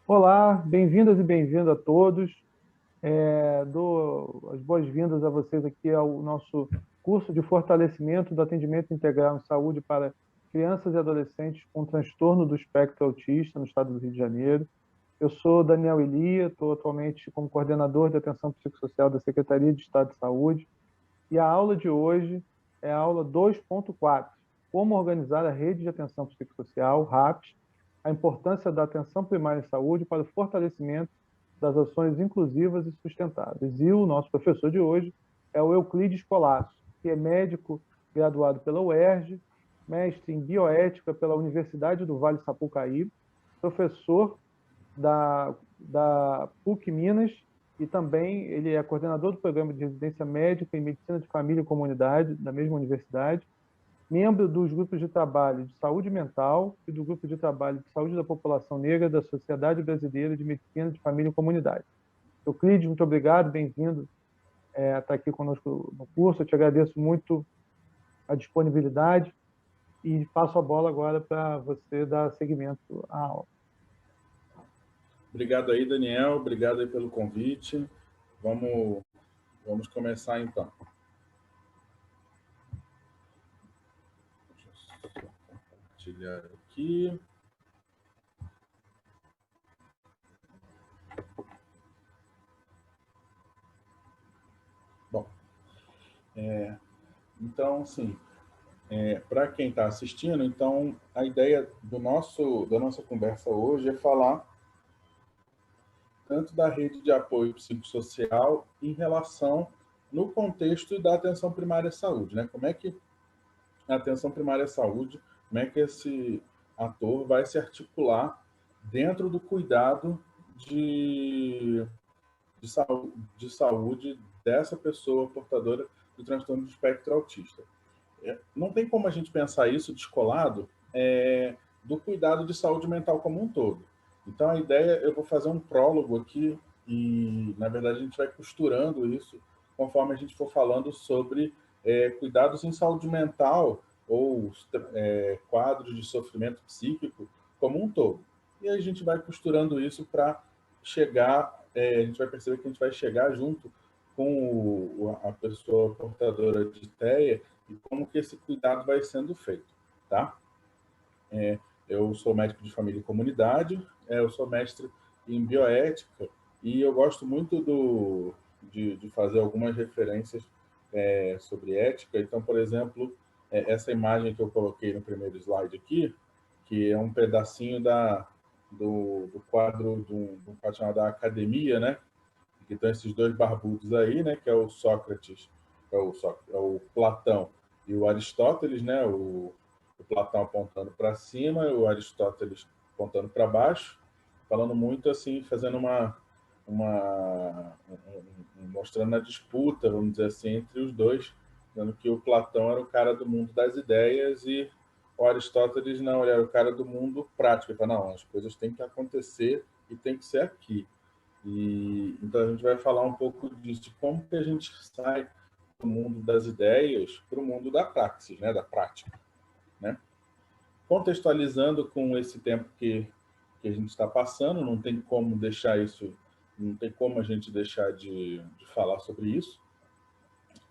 Olá, bem-vindas e bem-vindos a todos. Dou as boas-vindas a vocês aqui ao nosso curso de fortalecimento do atendimento integral em saúde para crianças e adolescentes com transtorno do espectro autista no estado do Rio de Janeiro. Eu sou Daniel Elia, estou atualmente como coordenador de atenção psicossocial da Secretaria de Estado de Saúde e a aula de hoje é a aula 2.4, como organizar a rede de atenção psicossocial, RAPS, a importância da atenção primária em saúde para o fortalecimento das ações inclusivas e sustentáveis. E o nosso professor de hoje é o Euclides Colasso, que é médico graduado pela UERJ, mestre em bioética pela Universidade do Vale Sapucaí, professor da PUC Minas e também ele é coordenador do programa de residência médica em medicina de família e comunidade da mesma universidade, membro dos grupos de trabalho de saúde mental e do grupo de trabalho de saúde da população negra da Sociedade Brasileira de Medicina de Família e Comunidade. Euclides, muito obrigado, bem-vindo a estar aqui conosco no curso. Eu te agradeço muito a disponibilidade e passo a bola agora para você dar seguimento à aula. Obrigado aí, Daniel. Obrigado aí pelo convite. Vamos começar então. Deixa eu compartilhar aqui. Bom, então, sim, para quem está assistindo, então a ideia da nossa conversa hoje é falar tanto da rede de apoio psicossocial em relação no contexto da atenção primária à saúde, né? Como é que a atenção primária à saúde, como é que esse ator vai se articular dentro do cuidado de, de saúde dessa pessoa portadora do transtorno do espectro autista. Não tem como a gente pensar isso descolado do cuidado de saúde mental como um todo. Então, a ideia, eu vou fazer um prólogo aqui e, na verdade, a gente vai costurando isso conforme a gente for falando sobre cuidados em saúde mental ou quadros de sofrimento psíquico como um todo. E a gente vai costurando isso para chegar, a gente vai perceber que a gente vai chegar junto com a pessoa portadora de TEA e como que esse cuidado vai sendo feito, tá? Eu sou médico de família e comunidade, eu sou mestre em bioética e eu gosto muito de fazer algumas referências sobre ética. Então, por exemplo, essa imagem que eu coloquei no primeiro slide aqui, que é um pedacinho do quadro de um quadro chamado Academia, né? Que estão esses dois barbudos aí, né? Que é o Sócrates, é o Platão e o Aristóteles, né? O Platão apontando para cima e o Aristóteles apontando para baixo, falando muito assim, fazendo mostrando a disputa, vamos dizer assim, entre os dois, dizendo que o Platão era o cara do mundo das ideias e o Aristóteles não, ele era o cara do mundo prático. Ele fala, não, as coisas têm que acontecer e tem que ser aqui. E então a gente vai falar um pouco disso, de como que a gente sai do mundo das ideias para o mundo da praxis, né, da prática, né? Contextualizando com esse tempo que a gente está passando, não tem como deixar isso, não tem como a gente deixar de falar sobre isso.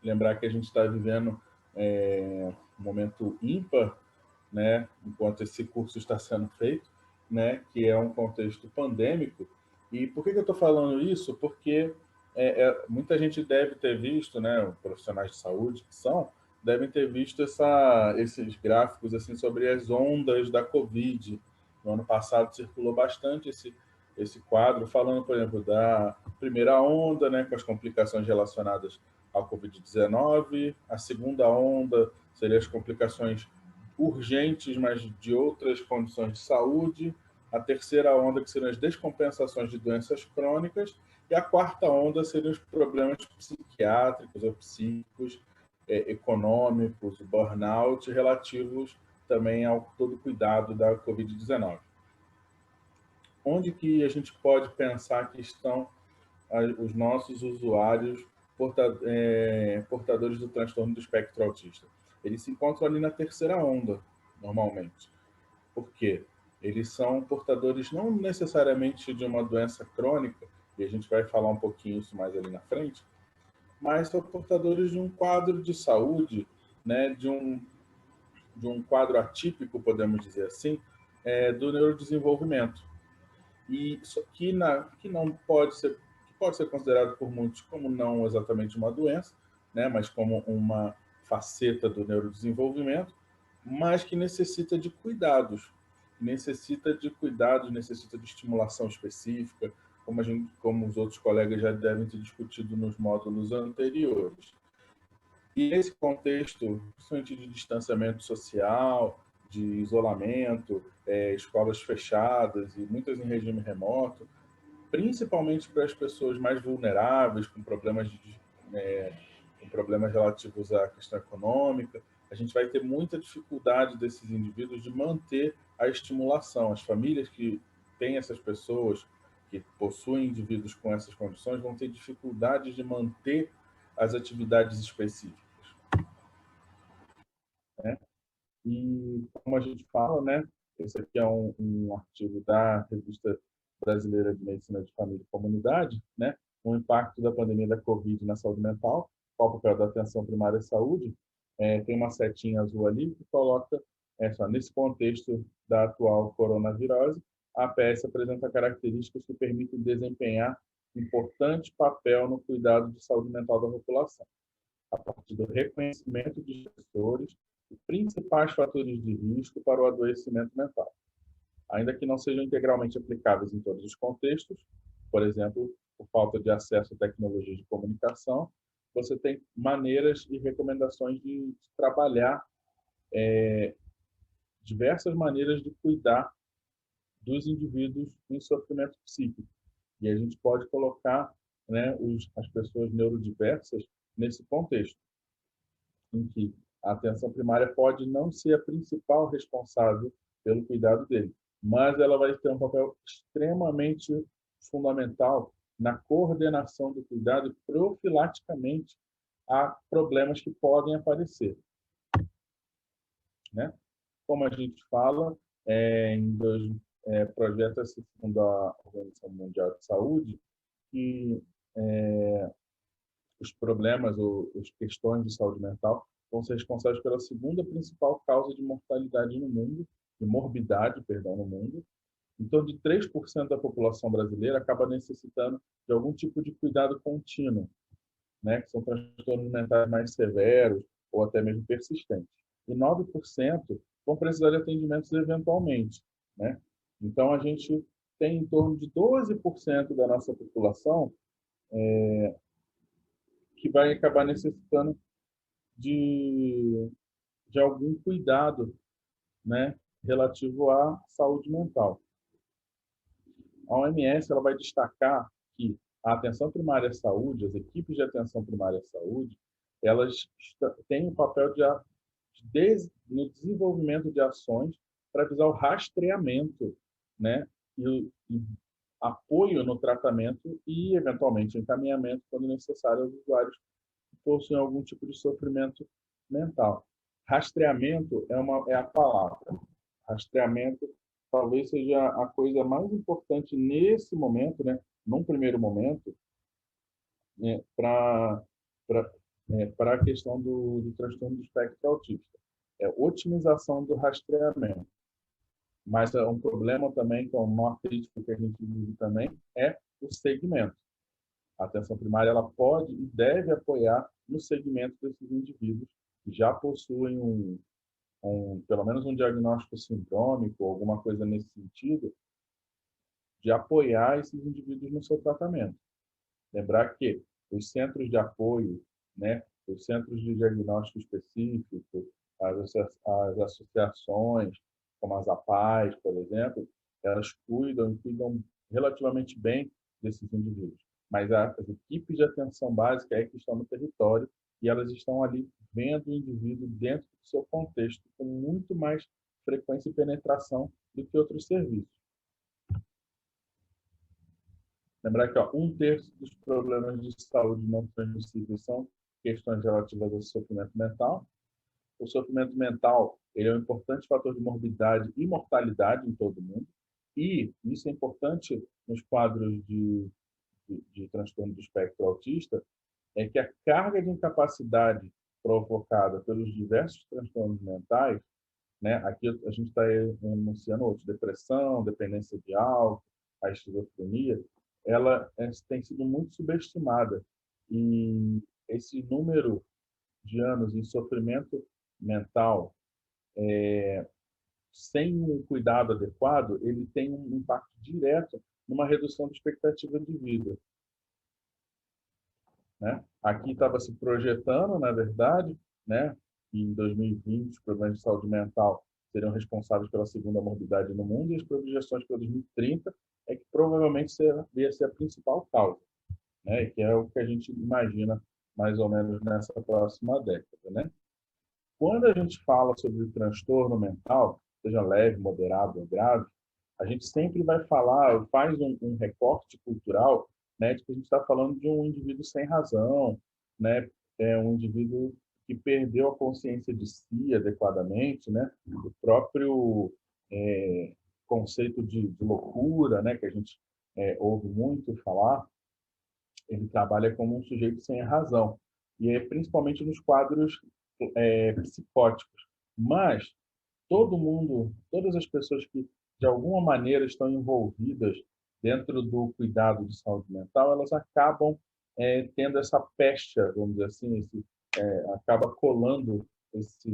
Lembrar que a gente está vivendo um momento ímpar, né, enquanto esse curso está sendo feito, né, que é um contexto pandêmico. E por que eu estou falando isso? Porque muita gente deve ter visto, né, profissionais de saúde que são, devem ter visto esses gráficos assim sobre as ondas da Covid. No ano passado circulou bastante esse quadro, falando, por exemplo, da primeira onda, né, com as complicações relacionadas ao Covid-19, a segunda onda seria as complicações urgentes, mas de outras condições de saúde, a terceira onda, que seriam as descompensações de doenças crônicas, e a quarta onda seriam os problemas psiquiátricos ou psíquicos, econômicos, burnout, relativos também ao todo cuidado da Covid-19. Onde que a gente pode pensar que estão os nossos usuários portadores do transtorno do espectro autista? Eles se encontram ali na terceira onda, normalmente. Por quê? eles são portadores não necessariamente de uma doença crônica, e a gente vai falar um pouquinho isso mais ali na frente, mas são portadores de um quadro de saúde, né, de um quadro atípico, podemos dizer assim, do neurodesenvolvimento. E que não pode ser considerado por muitos como não exatamente uma doença, né, mas como uma faceta do neurodesenvolvimento, mas que necessita de cuidados, necessita de estimulação específica, como os outros colegas já devem ter discutido nos módulos anteriores. E nesse contexto, principalmente de distanciamento social, de isolamento, escolas fechadas e muitas em regime remoto, principalmente para as pessoas mais vulneráveis, com problemas relativos à questão econômica, a gente vai ter muita dificuldade desses indivíduos de manter a estimulação. As famílias que têm essas pessoas, que possuem indivíduos com essas condições, vão ter dificuldade de manter as atividades específicas, né? E como a gente fala, né, esse aqui é um artigo da Revista Brasileira de Medicina de Família e Comunidade, né, o impacto da pandemia da Covid na saúde mental, qual o papel da atenção primária à saúde. Tem uma setinha azul ali que coloca, só, nesse contexto da atual coronavirose, a APS apresenta características que permitem desempenhar importante papel no cuidado de saúde mental da população, a partir do reconhecimento de gestores e principais fatores de risco para o adoecimento mental, ainda que não sejam integralmente aplicáveis em todos os contextos. Por exemplo, por falta de acesso a tecnologias de comunicação, você tem maneiras e recomendações de trabalhar diversas maneiras de cuidar dos indivíduos em sofrimento psíquico. E a gente pode colocar, né, as pessoas neurodiversas nesse contexto, em que a atenção primária pode não ser a principal responsável pelo cuidado dele, mas ela vai ter um papel extremamente fundamental na coordenação do cuidado e profilaticamente a problemas que podem aparecer, né? Como a gente fala, projeta-se segundo a Organização Mundial de Saúde que os problemas ou as questões de saúde mental vão ser responsáveis pela segunda principal causa de mortalidade no mundo, de morbidade, perdão, no mundo. Em torno de 3% da população brasileira acaba necessitando de algum tipo de cuidado contínuo, né, que são transtornos mentais mais severos ou até mesmo persistentes. E 9% vão precisar de atendimentos eventualmente, né? Então, a gente tem em torno de 12% da nossa população que vai acabar necessitando de algum cuidado, né, relativo à saúde mental. A OMS ela vai destacar que a atenção primária à saúde, as equipes de atenção primária à saúde, elas têm o papel no desenvolvimento de ações para visar o rastreamento, né, e apoio no tratamento e, eventualmente, encaminhamento, quando necessário, aos usuários que possuem algum tipo de sofrimento mental. Rastreamento é a palavra. Rastreamento talvez seja a coisa mais importante nesse momento, né, num primeiro momento, né, para a questão do transtorno do espectro autista. É otimização do rastreamento. Mas é um problema também, que é uma crítica que a gente vive também, é o segmento. A atenção primária ela pode e deve apoiar no segmento desses indivíduos que já possuem pelo menos um diagnóstico sindrômico, alguma coisa nesse sentido, de apoiar esses indivíduos no seu tratamento. Lembrar que os centros de apoio, né, os centros de diagnóstico específico, as associações, como as APAES, por exemplo, elas cuidam relativamente bem desses indivíduos. Mas as equipes de atenção básica é que estão no território e elas estão ali vendo o indivíduo dentro do seu contexto com muito mais frequência e penetração do que outros serviços. Lembrar que 1/3 dos problemas de saúde não transmissíveis são questões relativas ao sofrimento mental. o sofrimento mental ele é um importante fator de morbidade e mortalidade em todo mundo, e isso é importante nos quadros de transtorno do espectro autista, é que a carga de incapacidade provocada pelos diversos transtornos mentais, né? Aqui a gente está enunciando outros, depressão, dependência de álcool, a esquizofrenia, ela tem sido muito subestimada. E esse número de anos em sofrimento mental, sem um cuidado adequado, ele tem um impacto direto numa redução de expectativa de vida, né? Aqui estava se projetando, na verdade, né, que em 2020 os problemas de saúde mental seriam responsáveis pela segunda morbidade no mundo, e as projeções para 2030 é que provavelmente ia ser a principal causa, né, que é o que a gente imagina mais ou menos nessa próxima década, né? Quando a gente fala sobre o transtorno mental, seja leve, moderado ou grave, a gente sempre vai falar, faz um recorte cultural, né, de que a gente está falando de um indivíduo sem razão, né, é um indivíduo que perdeu a consciência de si adequadamente, né, o próprio conceito de loucura, né, que a gente ouve muito falar, ele trabalha como um sujeito sem razão, e é principalmente nos quadros psicóticos. Mas todo mundo, todas as pessoas que de alguma maneira estão envolvidas dentro do cuidado de saúde mental, elas acabam tendo essa pecha, vamos dizer assim, acaba colando essa,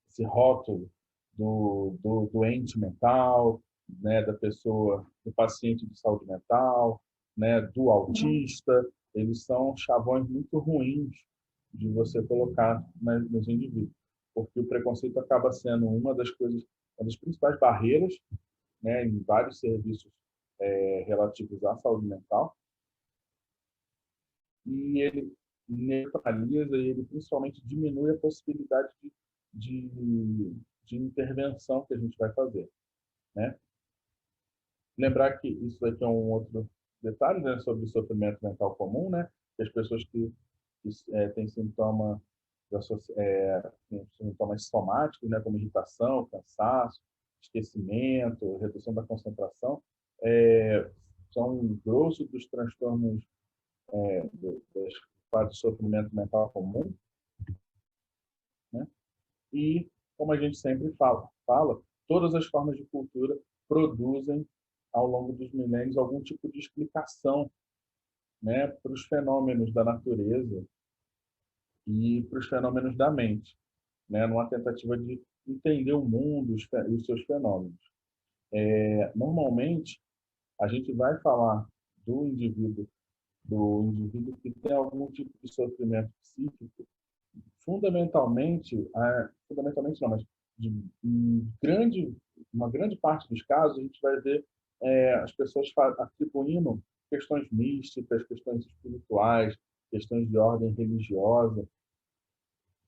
esse rótulo do doente mental, né, da pessoa, do paciente de saúde mental, né, do autista. Eles são chavões muito ruins de você colocar nos indivíduos, porque o preconceito acaba sendo uma das coisas, uma das principais barreiras, né, em vários serviços relativos à saúde mental, e ele neutraliza e ele principalmente diminui a possibilidade de intervenção que a gente vai fazer, né? Lembrar que isso aqui é um outro detalhe, né, sobre o sofrimento mental comum, né? Que as pessoas que têm sintomas somáticos, né, como irritação, cansaço, esquecimento, redução da concentração, são um grosso dos transtornos das fases de sofrimento mental comum, né? E, como a gente sempre fala, todas as formas de cultura produzem, ao longo dos milênios, algum tipo de explicação, né, para os fenômenos da natureza e para os fenômenos da mente, né, numa tentativa de entender o mundo e os seus fenômenos. Normalmente, a gente vai falar do indivíduo que tem algum tipo de sofrimento psíquico, fundamentalmente não, mas uma grande parte dos casos, a gente vai ver as pessoas atribuindo questões místicas, questões espirituais, questões de ordem religiosa,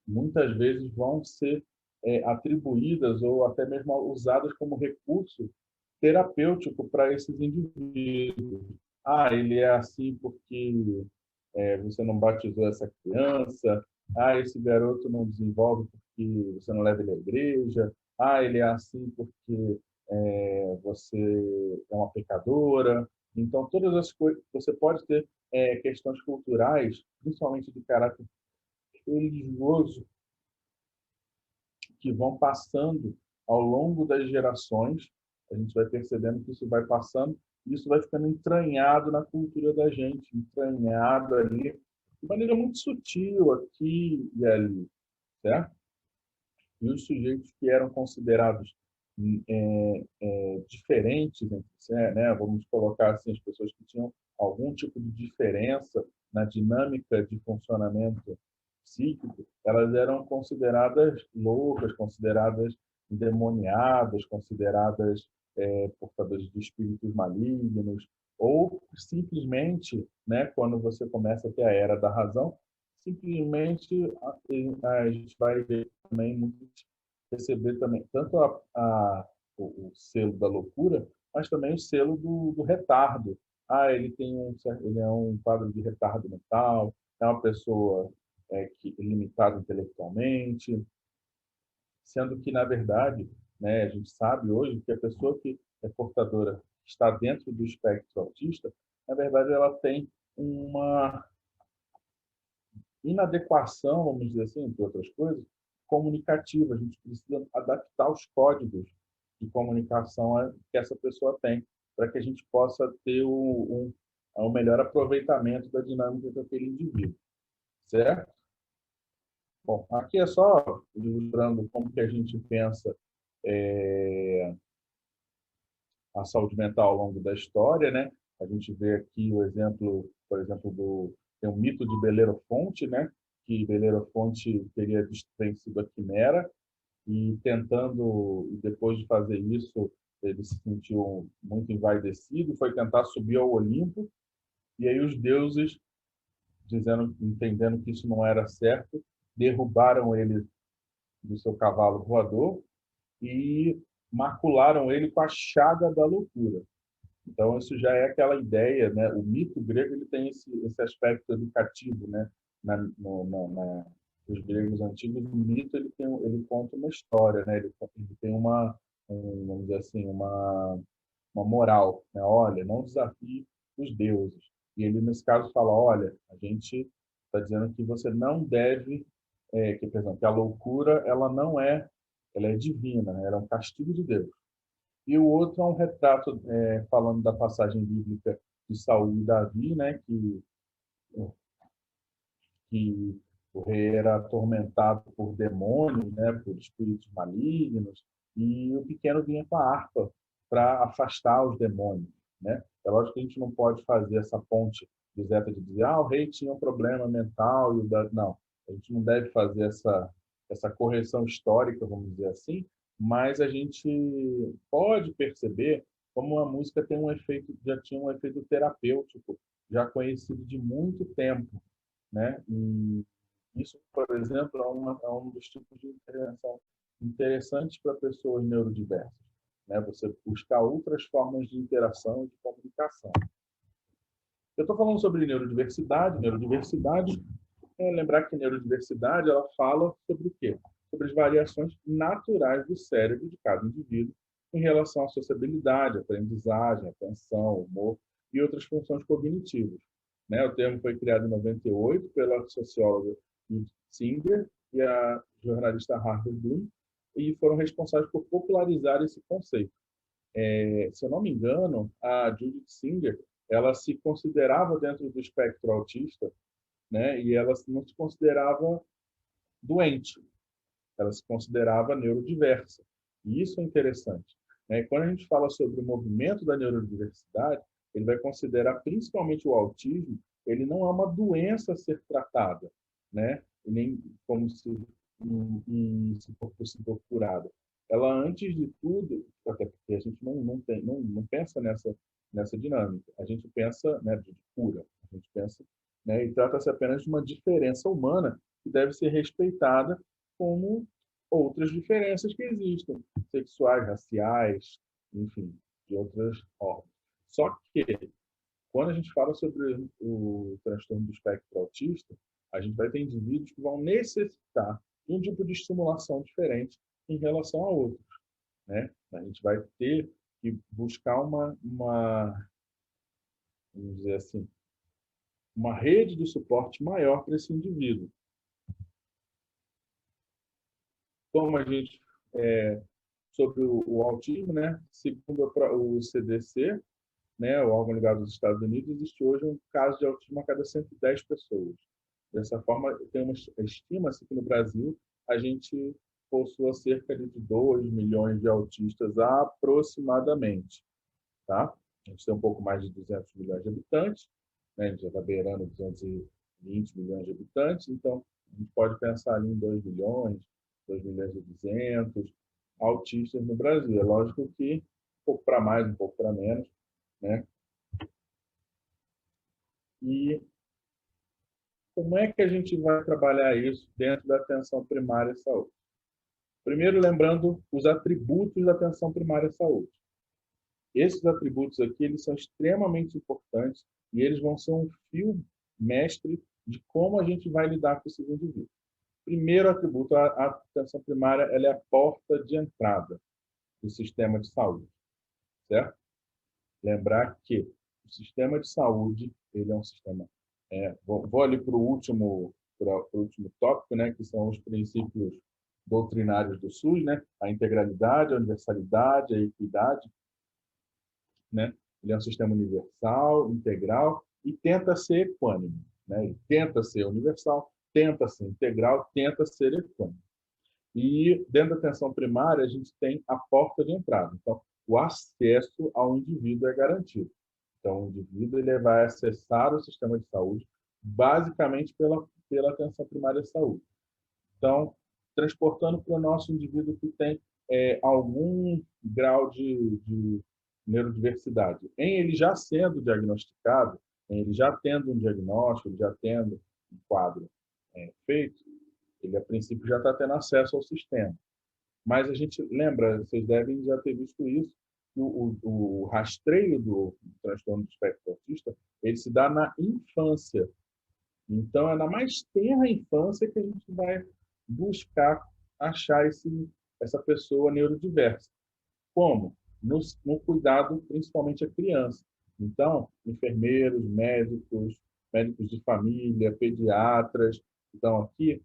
muitas vezes vão ser atribuídas ou até mesmo usadas como recurso terapêutico para esses indivíduos. Ah, ele é assim porque você não batizou essa criança. Ah, esse garoto não desenvolve porque você não leva ele à igreja. Ah, ele é assim porque você é uma pecadora. Então, todas as coisas, você pode ter questões culturais, principalmente de caráter religioso, que vão passando ao longo das gerações. A gente vai percebendo que isso vai passando e isso vai ficando entranhado na cultura da gente, entranhado ali, de maneira muito sutil, aqui e ali, certo? E os sujeitos que eram considerados diferentes entre si, né? Vamos colocar assim, as pessoas que tinham algum tipo de diferença na dinâmica de funcionamento psíquico, elas eram consideradas loucas, consideradas endemoniadas, consideradas portadoras de espíritos malignos, ou simplesmente, né, quando você começa a ter a era da razão, simplesmente a gente vai ver também receber também tanto o selo da loucura, mas também o selo do retardo. Ah, ele é um quadro de retardo mental. é uma pessoa que é limitada intelectualmente, sendo que, na verdade, né, a gente sabe hoje que a pessoa que é portadora, está dentro do espectro autista, na verdade, ela tem uma inadequação, vamos dizer assim, entre outras coisas, comunicativa. A gente precisa adaptar os códigos de comunicação que essa pessoa tem, para que a gente possa ter o melhor aproveitamento da dinâmica daquele indivíduo, certo? Bom, aqui é só ilustrando como que a gente pensa a saúde mental ao longo da história, né? A gente vê aqui o exemplo, por exemplo, tem um mito de Belerofonte, né? Que Belerofonte teria vencido a quimera e depois de fazer isso, ele se sentiu muito envaidecido, foi tentar subir ao Olimpo, e aí os deuses, entendendo que isso não era certo, derrubaram ele do seu cavalo voador e macularam ele com a chaga da loucura. Então, isso já é aquela ideia, né? O mito grego ele tem esse aspecto educativo, né? Os gregos antigos, o mito ele conta uma história, né? Ele tem vamos dizer assim, uma moral, né? Olha, não desafie os deuses. E ele nesse caso fala, olha, a gente está dizendo que você não deve, por exemplo, que a loucura ela é divina, né? Ela é um castigo de Deus. E o outro é um retrato falando da passagem bíblica de Saul e Davi, né, que o rei era atormentado por demônios, né, por espíritos malignos, e o pequeno vinha com a harpa para afastar os demônios, né? É lógico que a gente não pode fazer essa ponte direta de dizer, o rei tinha um problema mental não, a gente não deve fazer essa correção histórica, vamos dizer assim, mas a gente pode perceber como a música tem já tinha um efeito terapêutico, já conhecido de muito tempo, né? E isso, por exemplo, é um dos tipos de intervenção interessantes para pessoas neurodiversas, né? Você buscar outras formas de interação e de comunicação. Eu estou falando sobre neurodiversidade. Neurodiversidade lembrar que neurodiversidade ela fala sobre o quê? Sobre as variações naturais do cérebro de cada indivíduo em relação à sociabilidade, aprendizagem, atenção, humor e outras funções cognitivas. Né? O termo foi criado em 98 pela socióloga Judith Singer e a jornalista Harper Bloom e foram responsáveis por popularizar esse conceito. Se eu não me engano, a Judith Singer ela se considerava dentro do espectro autista, né? E ela não se considerava doente, ela se considerava neurodiversa. E isso é interessante, né? E quando a gente fala sobre o movimento da neurodiversidade, ele vai considerar principalmente o autismo, ele não é uma doença a ser tratada, né? E nem como se for possível curada. Ela, antes de tudo, até porque a gente não pensa nessa dinâmica, a gente pensa, né, de cura, a gente pensa, né, e trata-se apenas de uma diferença humana que deve ser respeitada como outras diferenças que existem, sexuais, raciais, enfim, de outras formas. Só que, quando a gente fala sobre o transtorno do espectro autista, a gente vai ter indivíduos que vão necessitar de um tipo de estimulação diferente em relação a outros, né? A gente vai ter que buscar vamos dizer assim, uma rede de suporte maior para esse indivíduo. Como a gente, sobre o autismo, né? Segundo o CDC, né, o órgão ligado aos Estados Unidos, existe hoje um caso de autismo a cada 110 pessoas. Dessa forma, estima-se que no Brasil a gente possua cerca de 2 milhões de autistas aproximadamente. Tá? A gente tem um pouco mais de 200 milhões de habitantes, né? A gente já está beirando 220 milhões de habitantes, então a gente pode pensar ali em 2 milhões, 2 milhões e 200 autistas no Brasil. É lógico que um pouco para mais, um pouco para menos, né? E como é que a gente vai trabalhar isso dentro da atenção primária à saúde? Primeiro, lembrando os atributos da atenção primária à saúde. Esses atributos aqui, eles são extremamente importantes e eles vão ser um fio mestre de como a gente vai lidar com esses indivíduos. Primeiro atributo, a atenção primária, ela é a porta de entrada do sistema de saúde, certo? Lembrar que o sistema de saúde, ele é um sistema... vou ali para o último tópico, né, que são os princípios doutrinários do SUS, né? A integralidade, a universalidade, a equidade, né? Ele é um sistema universal, integral e tenta ser equânime, né? Ele tenta ser universal, tenta ser integral, tenta ser equânime. E dentro da atenção primária, a gente tem a porta de entrada. Então, o acesso ao indivíduo é garantido. Então, o indivíduo ele vai acessar o sistema de saúde basicamente pela atenção primária de saúde. Então, transportando para o nosso indivíduo que tem algum grau de neurodiversidade. Em ele já sendo diagnosticado, em ele já tendo um diagnóstico, ele já tendo um quadro feito, ele, a princípio, já está tendo acesso ao sistema. Mas a gente lembra, vocês devem já ter visto isso, o rastreio do transtorno do espectro autista, ele se dá na infância. Então, é na mais tenra infância que a gente vai buscar achar essa pessoa neurodiversa. Como? No cuidado, principalmente a criança. Então, enfermeiros, médicos de família, pediatras, estão aqui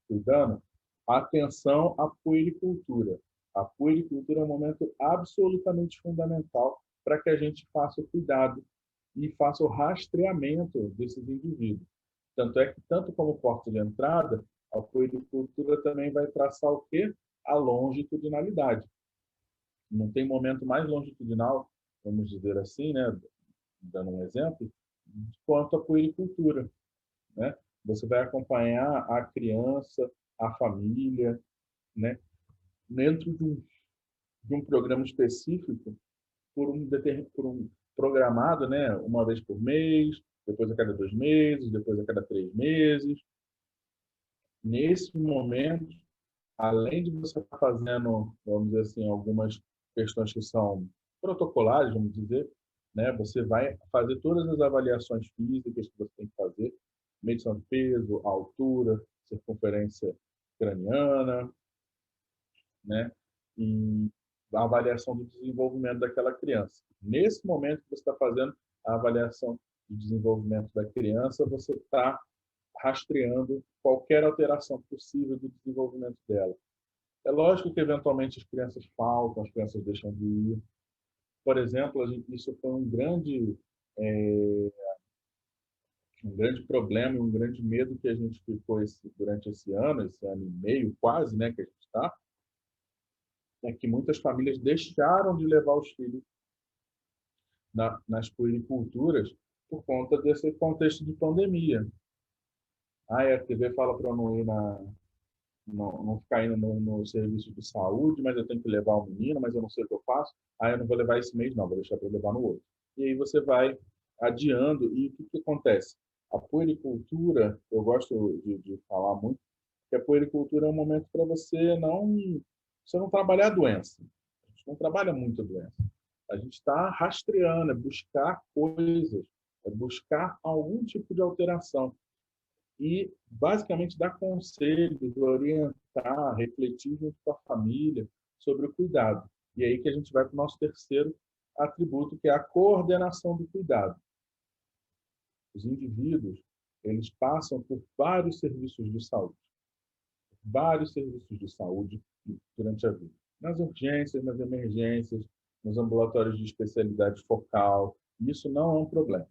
cuidando. Atenção à puericultura. A puericultura é um momento absolutamente fundamental para que a gente faça o cuidado e faça o rastreamento desses indivíduos. Tanto é que, tanto como porta de entrada, a puericultura também vai traçar o quê? A longitudinalidade. Não tem momento mais longitudinal, vamos dizer assim, né? Dando um exemplo, quanto a puericultura, né? Você vai acompanhar a criança, a família, né? Dentro de um programa específico, por um programado, né? Uma vez por mês, depois a cada 2 meses, depois a cada 3 meses. Nesse momento, além de você estar fazendo, vamos dizer assim, algumas questões que são protocolares, vamos dizer, né? Você vai fazer todas as avaliações físicas que você tem que fazer, medição de peso, altura, circunferência craniana, né? E a avaliação do desenvolvimento daquela criança. Nesse momento que você está fazendo a avaliação do desenvolvimento da criança, você está rastreando qualquer alteração possível do desenvolvimento dela. É lógico que, eventualmente, as crianças faltam, as crianças deixam de ir. Por exemplo, isso foi um grande problema, um grande medo que a gente ficou durante esse ano e meio quase, né, que a gente está, é que muitas famílias deixaram de levar os filhos nas puericulturas por conta desse contexto de pandemia. A TV fala para não ir não ficar indo no serviço de saúde, mas eu tenho que levar o menino, mas eu não sei o que eu faço. Eu não vou levar esse mês, não, vou deixar para levar no outro. E aí você vai adiando. E o que acontece? A puericultura, eu gosto de falar muito, que a puericultura é um momento para você não trabalhar a doença. A gente não trabalha muito a doença. A gente está rastreando, é buscar coisas, é buscar algum tipo de alteração. E, basicamente, dar conselhos, orientar, refletir junto com a família sobre o cuidado. E aí que a gente vai para o nosso terceiro atributo, que é a coordenação do cuidado. Os indivíduos, eles passam por vários serviços de saúde durante a vida. Nas urgências, nas emergências, nos ambulatórios de especialidade focal. Isso não é um problema.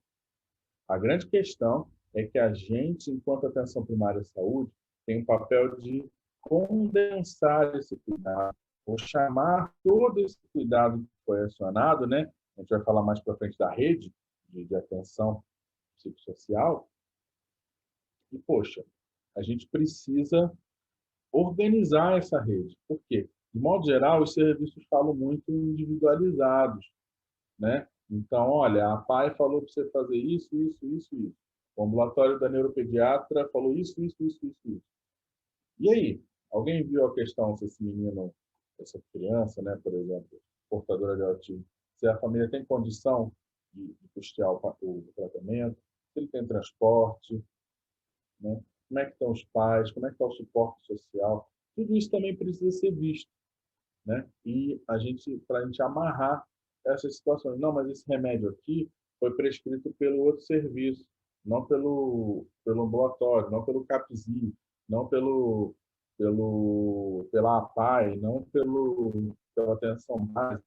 A grande questão é que a gente, enquanto atenção primária à saúde, tem um papel de condensar esse cuidado, ou chamar todo esse cuidado que foi acionado, né? A gente vai falar mais para frente da rede de atenção psicossocial. E, poxa, a gente precisa organizar essa rede. Por quê? De modo geral, os serviços falam muito individualizados, né? Então, olha, a PAI falou para você fazer isso, isso, isso, isso. O ambulatório da neuropediatra falou isso, isso, isso, isso, isso. E aí? Alguém viu a questão se esse menino, essa criança, né, por exemplo, portadora de autismo, se a família tem condição de custear o tratamento, se ele tem transporte, né? Como é que estão os pais, como é que está o suporte social. Tudo isso também precisa ser visto, né? E para a gente amarrar essas situações. Não, mas esse remédio aqui foi prescrito pelo outro serviço, não pelo ambulatório, não pelo CAPSI, não pela APAE, não pela atenção básica.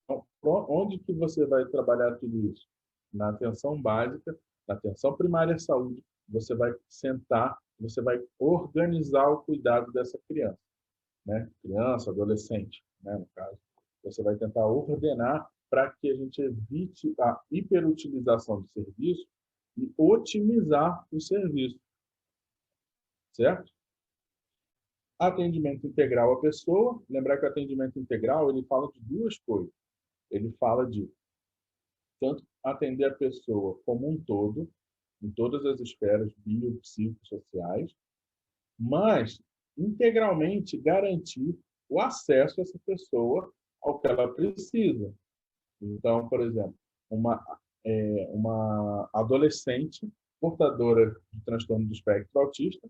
Então, onde que você vai trabalhar tudo isso? Na atenção básica, na atenção primária à saúde, você vai sentar, você vai organizar o cuidado dessa criança, né? Criança, adolescente, né, no caso. Você vai tentar ordenar para que a gente evite a hiperutilização do serviço e otimizar o serviço, certo? Atendimento integral à pessoa. Lembrar que o atendimento integral ele fala de duas coisas. Ele fala de tanto atender a pessoa como um todo, em todas as esferas biopsicossociais, mas integralmente garantir o acesso a essa pessoa ao que ela precisa. Então, por exemplo, uma adolescente portadora de transtorno do espectro autista,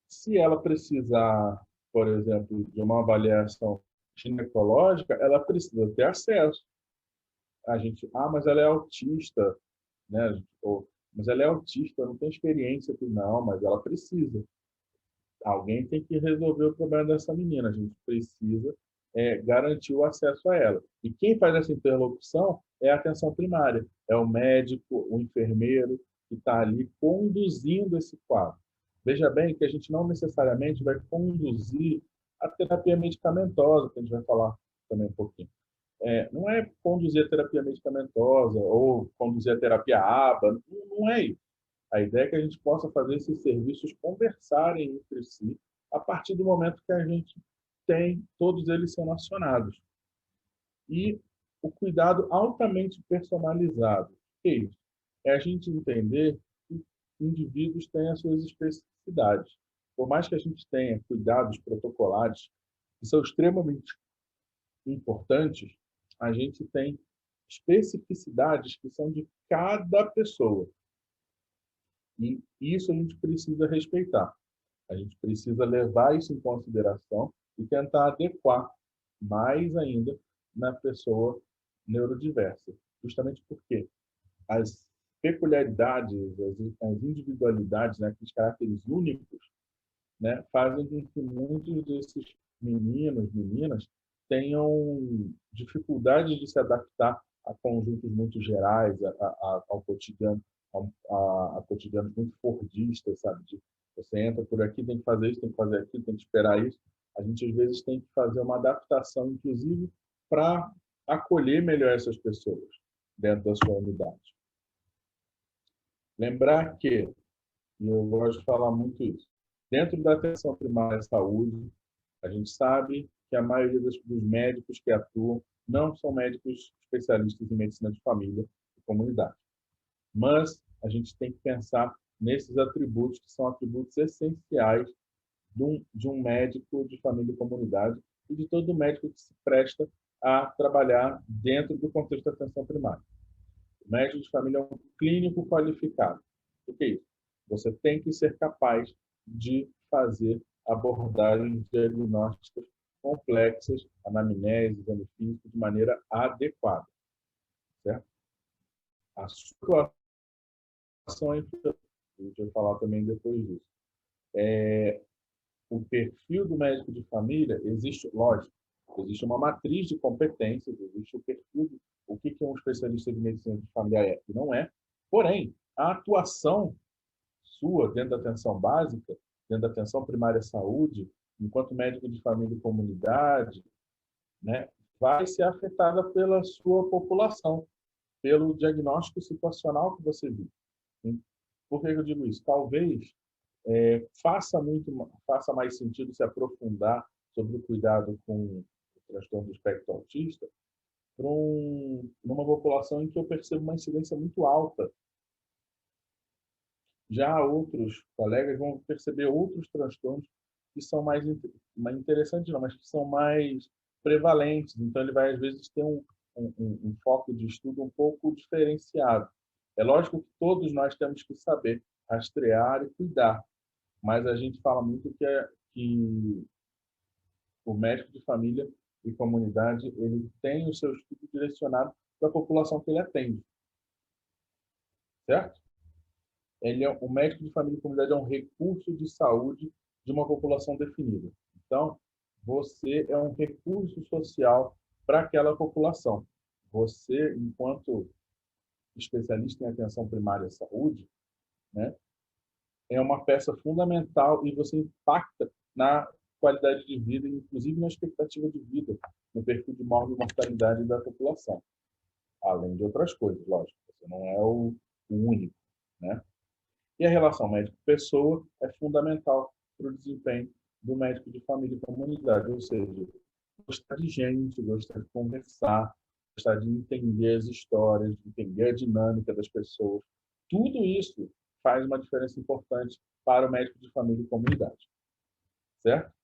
se ela precisar, por exemplo, de uma avaliação ginecológica, ela precisa ter acesso. Mas ela é autista, né? Mas ela é autista, não tem experiência aqui, não, mas ela precisa. Alguém tem que resolver o problema dessa menina. A gente precisa garantir o acesso a ela. E quem faz essa interlocução é a atenção primária. É o médico, o enfermeiro, que está ali conduzindo esse quadro. Veja bem que a gente não necessariamente vai conduzir a terapia medicamentosa, que a gente vai falar também um pouquinho. Não é conduzir a terapia medicamentosa ou conduzir a terapia ABA, não é isso. A ideia é que a gente possa fazer esses serviços conversarem entre si a partir do momento que a gente tem todos eles sendo acionados. E o cuidado altamente personalizado. O que é isso? É a gente entender que indivíduos têm as suas especificidades. Por mais que a gente tenha cuidados protocolares, que são extremamente importantes, a gente tem especificidades que são de cada pessoa. E isso a gente precisa respeitar. A gente precisa levar isso em consideração e tentar adequar mais ainda na pessoa neurodiversa. Justamente porque as peculiaridades, as individualidades, né, aqueles caracteres únicos, né, fazem com que muitos desses meninos, meninas, tenham dificuldade de se adaptar a conjuntos muito gerais, ao cotidiano, a cotidianos muito fordistas, sabe? Você entra por aqui, tem que fazer isso, tem que fazer aquilo, tem que esperar isso. A gente, às vezes, tem que fazer uma adaptação, inclusive, para acolher melhor essas pessoas dentro da sua unidade. Lembrar que, e eu gosto de falar muito isso, dentro da atenção primária à saúde, a gente sabe que a maioria dos médicos que atuam não são médicos especialistas em medicina de família e comunidade. Mas a gente tem que pensar nesses atributos que são atributos essenciais de um médico de família e comunidade e de todo médico que se presta a trabalhar dentro do contexto da atenção primária. O médico de família é um clínico qualificado. O que é isso? Você tem que ser capaz de fazer abordagens diagnósticas complexas, anamnese, exame físico, de maneira adequada. Certo? A sua atuação é importante. A gente vai falar também depois disso. O perfil do médico de família, existe, lógico, existe uma matriz de competências, existe o perfil, o que um especialista de medicina de família é e não é. Porém, a atuação sua dentro da atenção básica, dentro da atenção primária à saúde, enquanto médico de família e comunidade, né, vai ser afetada pela sua população, pelo diagnóstico situacional que você viu. Por que eu digo isso? Talvez faça mais sentido se aprofundar sobre o cuidado com o transtorno do espectro autista numa população em que eu percebo uma incidência muito alta. Já outros colegas vão perceber outros transtornos que são mais interessantes, não, mas que são mais prevalentes. Então, ele vai, às vezes, ter um foco de estudo um pouco diferenciado. É lógico que todos nós temos que saber rastrear e cuidar. Mas a gente fala muito que o médico de família e comunidade, ele tem o seu estudo direcionado para a população que ele atende, certo? O médico de família e comunidade é um recurso de saúde de uma população definida. Então, você é um recurso social para aquela população. Você, enquanto especialista em atenção primária à saúde, né, é uma peça fundamental e você impacta na qualidade de vida, inclusive na expectativa de vida, no perfil de mortalidade da população. Além de outras coisas, lógico. Você não é o único, né? E a relação médico-pessoa é fundamental para o desempenho do médico de família e comunidade, ou seja, gostar de gente, gostar de conversar, gostar de entender as histórias, de entender a dinâmica das pessoas. Tudo isso faz uma diferença importante para o médico de família e comunidade, certo?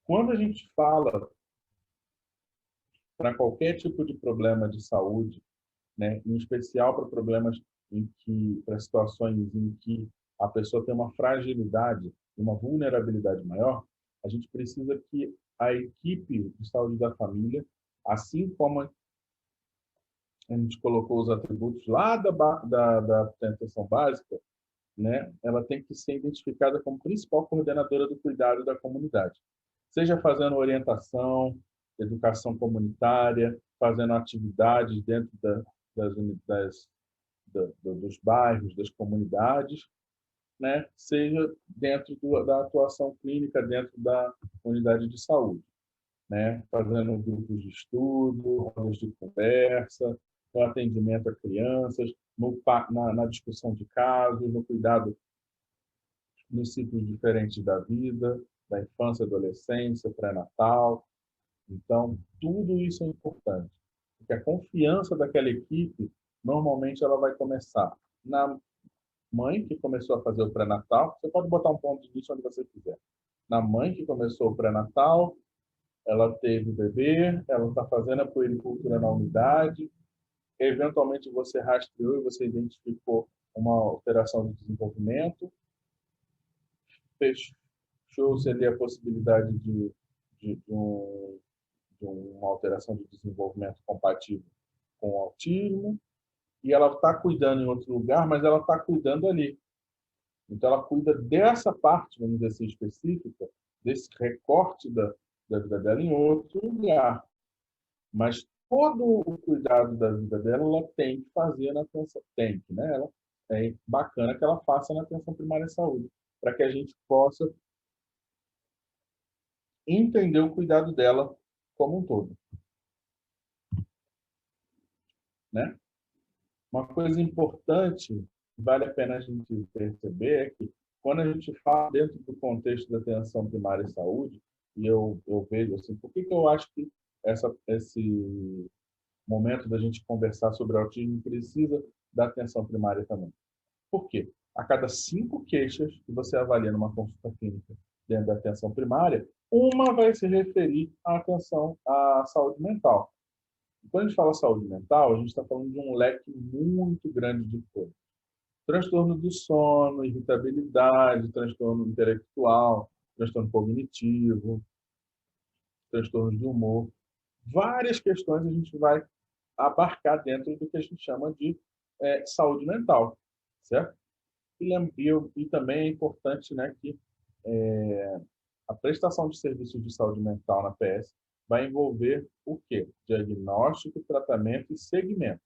Quando a gente fala para qualquer tipo de problema de saúde, né, em especial para problemas para situações em que a pessoa tem uma fragilidade, uma vulnerabilidade maior, a gente precisa que a equipe de saúde da família, assim como a gente colocou os atributos lá da atenção básica, né, ela tem que ser identificada como principal coordenadora do cuidado da comunidade. Seja fazendo orientação, educação comunitária, fazendo atividades dentro dos bairros, das comunidades, né, seja dentro da atuação clínica, dentro da unidade de saúde, né, fazendo grupos de estudo, rodas de conversa, no atendimento a crianças, na discussão de casos, no cuidado nos ciclos diferentes da vida, da infância, adolescência, pré-natal. Então, tudo isso é importante, porque a confiança daquela equipe, normalmente, ela vai começar na mãe que começou a fazer o pré-natal. Você pode botar um ponto de vista onde você quiser. Na mãe que começou o pré-natal, ela teve o bebê, ela está fazendo a puericultura na unidade, eventualmente você rastreou e você identificou uma alteração de desenvolvimento, fechou-se ali a possibilidade de uma alteração de desenvolvimento compatível com o autismo, e ela está cuidando em outro lugar, mas ela está cuidando ali. Então, ela cuida dessa parte, vamos dizer assim, específica, desse recorte da vida dela em outro lugar. Mas todo o cuidado da vida dela, ela tem que fazer na atenção, tem que, né? Ela, é bacana que ela faça na atenção primária à saúde, para que a gente possa entender o cuidado dela como um todo, né? Uma coisa importante, vale a pena a gente perceber, é que quando a gente fala dentro do contexto da atenção primária à saúde, e eu vejo assim, por que eu acho que esse momento da gente conversar sobre autismo precisa da atenção primária também? Por quê? A cada 5 queixas que você avalia numa consulta clínica dentro da atenção primária, uma vai se referir à atenção à saúde mental. Quando a gente fala saúde mental, a gente está falando de um leque muito grande de coisas. Transtorno do sono, irritabilidade, transtorno intelectual, transtorno cognitivo, transtorno de humor. Várias questões a gente vai abarcar dentro do que a gente chama de saúde mental, certo? E também é importante, né, que a prestação de serviços de saúde mental na PS vai envolver o quê? Diagnóstico, tratamento e segmento.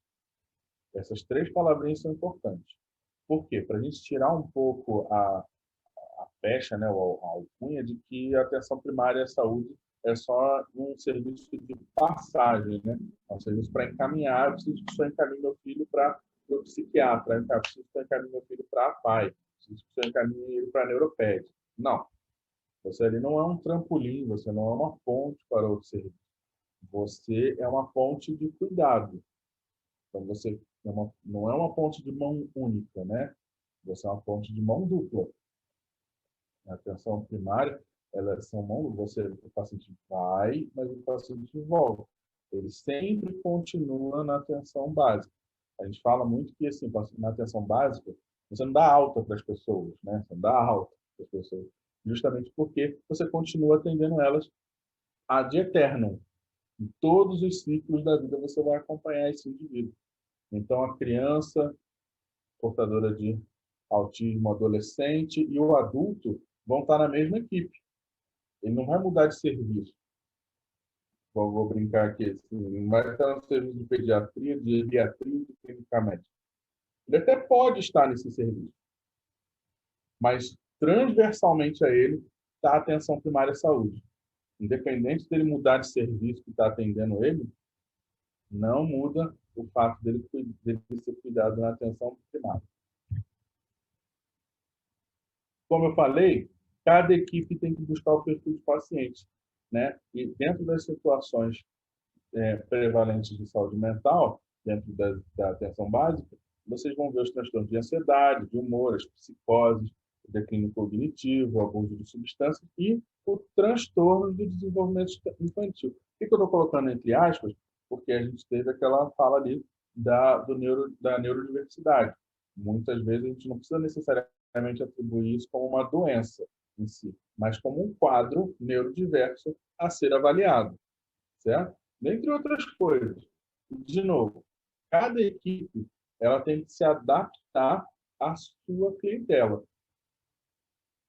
Essas 3 palavrinhas são importantes. Por quê? Para a gente tirar um pouco a pecha, né, a alcunha de que a atenção primária à saúde é só um serviço de passagem, né? É um serviço para encaminhar. Eu preciso que o senhor encaminhe meu filho para o psiquiatra, eu preciso que o senhor encaminhe meu filho para a PAI, preciso que o senhor encaminhe ele para a neuropédia. Não. Você ali não é um trampolim, você não é uma ponte para outro serviço. Você é uma ponte de cuidado. Então, você não é uma ponte de mão única, né? Você é uma ponte de mão dupla. A atenção primária, elas são mão dupla. O paciente vai, mas o paciente volta. Ele sempre continua na atenção básica. A gente fala muito que, assim, na atenção básica, Você não dá alta para as pessoas, né? Você não dá alta para as pessoas, justamente porque você continua atendendo elas ad eternum. Em todos os ciclos da vida você vai acompanhar esse indivíduo. Então, a criança portadora de autismo, adolescente e o adulto vão estar na mesma equipe. Ele não vai mudar de serviço. Vou brincar aqui, assim, não vai estar no serviço de pediatria, de geriatria, de clínica médica. Ele até pode estar nesse serviço, mas transversalmente a ele está a atenção primária à saúde. Independente dele mudar de serviço que está atendendo ele, não muda o fato dele ser cuidado na atenção primária. Como eu falei, cada equipe tem que buscar o perfil de paciente, né? E dentro das situações prevalentes de saúde mental, dentro da atenção básica, vocês vão ver os transtornos de ansiedade, de humor, as psicoses, o declínio cognitivo, o abuso de substâncias e o transtorno de desenvolvimento infantil. Por que eu estou colocando entre aspas? Porque a gente teve aquela fala ali da neurodiversidade. Muitas vezes a gente não precisa necessariamente atribuir isso como uma doença em si, mas como um quadro neurodiverso a ser avaliado, certo? Dentre outras coisas. De novo, cada equipe ela tem que se adaptar à sua clientela.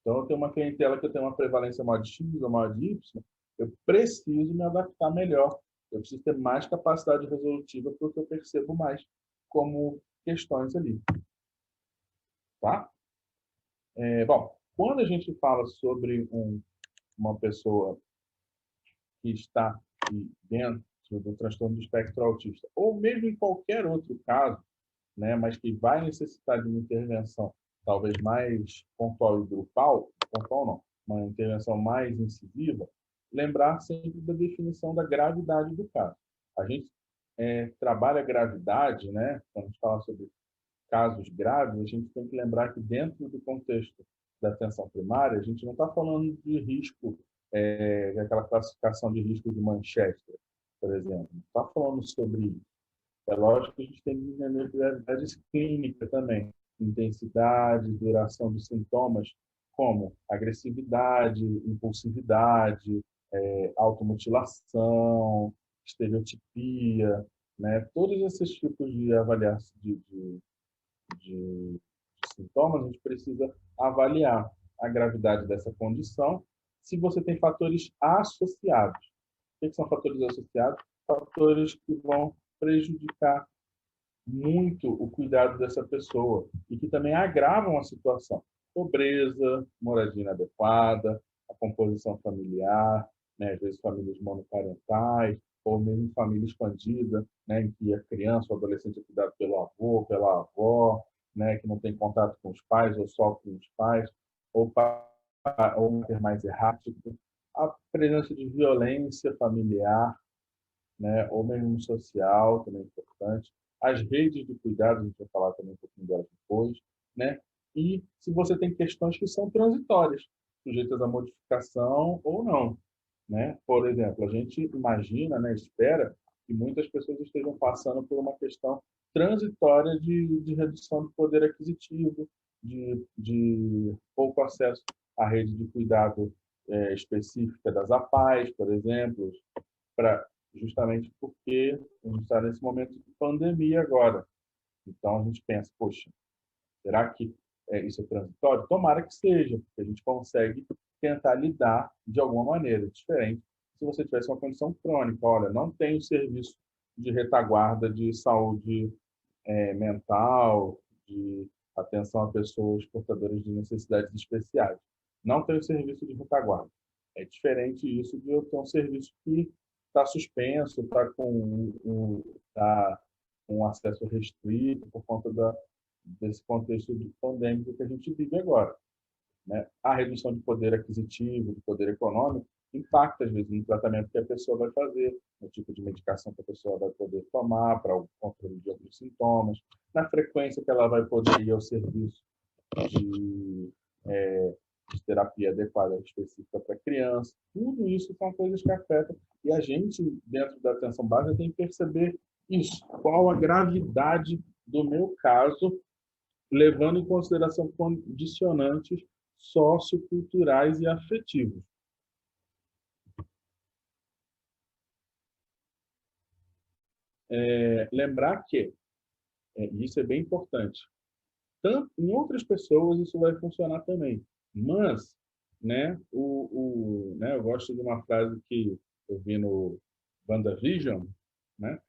Então, eu tenho uma clientela que eu tenho uma prevalência maior de X ou maior de Y, eu preciso me adaptar melhor. Eu preciso ter mais capacidade resolutiva porque eu percebo mais como questões ali. Tá? Bom, quando a gente fala sobre uma pessoa que está dentro do transtorno do espectro autista, ou mesmo em qualquer outro caso, né, mas que vai necessitar de uma intervenção talvez mais pontual e grupal, pontual não, uma intervenção mais incisiva, lembrar sempre da definição da gravidade do caso. A gente trabalha a gravidade, né, quando a gente fala sobre casos graves, a gente tem que lembrar que dentro do contexto da atenção primária, a gente não está falando de risco, aquela classificação de risco de Manchester, por exemplo. Não está falando sobre isso. É lógico que a gente tem que entender gravidades clínicas também. Intensidade, duração dos sintomas, como agressividade, impulsividade, automutilação, estereotipia, né? Todos esses tipos de avaliação de sintomas, a gente precisa avaliar a gravidade dessa condição se você tem fatores associados. O que são fatores associados? Fatores que vão prejudicar muito o cuidado dessa pessoa e que também agravam a situação. Pobreza, moradia inadequada, a composição familiar, né, às vezes famílias monoparentais, ou mesmo família expandida, né, em que a criança ou adolescente é cuidado pelo avô, pela avó, né, que não tem contato com os pais ou só com os pais, ou ter mais errático. A presença de violência familiar, né, ou mesmo social, também é importante. As redes de cuidado, a gente vai falar também um pouquinho delas depois, né? E se você tem questões que são transitórias, sujeitas à modificação ou não, né? Por exemplo, a gente imagina, né, espera que muitas pessoas estejam passando por uma questão transitória de redução do poder aquisitivo, de pouco acesso à rede de cuidado específica das APAES, por exemplo, para justamente porque a gente está nesse momento de pandemia agora. Então, a gente pensa, poxa, será que isso é transitório? Tomara que seja, porque a gente consegue tentar lidar de alguma maneira diferente. Se você tivesse uma condição crônica, olha, não tem serviço de retaguarda de saúde mental, de atenção a pessoas portadoras de necessidades especiais. Não tem o serviço de retaguarda. É diferente isso de eu ter um serviço que está suspenso, está com um acesso restrito por conta desse contexto de pandêmico que a gente vive agora, né? A redução de poder aquisitivo, de poder econômico, impacta, às vezes, no tratamento que a pessoa vai fazer, no tipo de medicação que a pessoa vai poder tomar para o controle de alguns sintomas, na frequência que ela vai poder ir ao serviço de, de terapia adequada específica para criança. Tudo isso são coisas que afetam e a gente, dentro da atenção básica, tem que perceber isso. Qual a gravidade do meu caso levando em consideração condicionantes socioculturais e afetivos. Lembrar que, isso é bem importante, tanto em outras pessoas isso vai funcionar também, mas, né, né, eu gosto de uma frase que eu vi no WandaVision, né,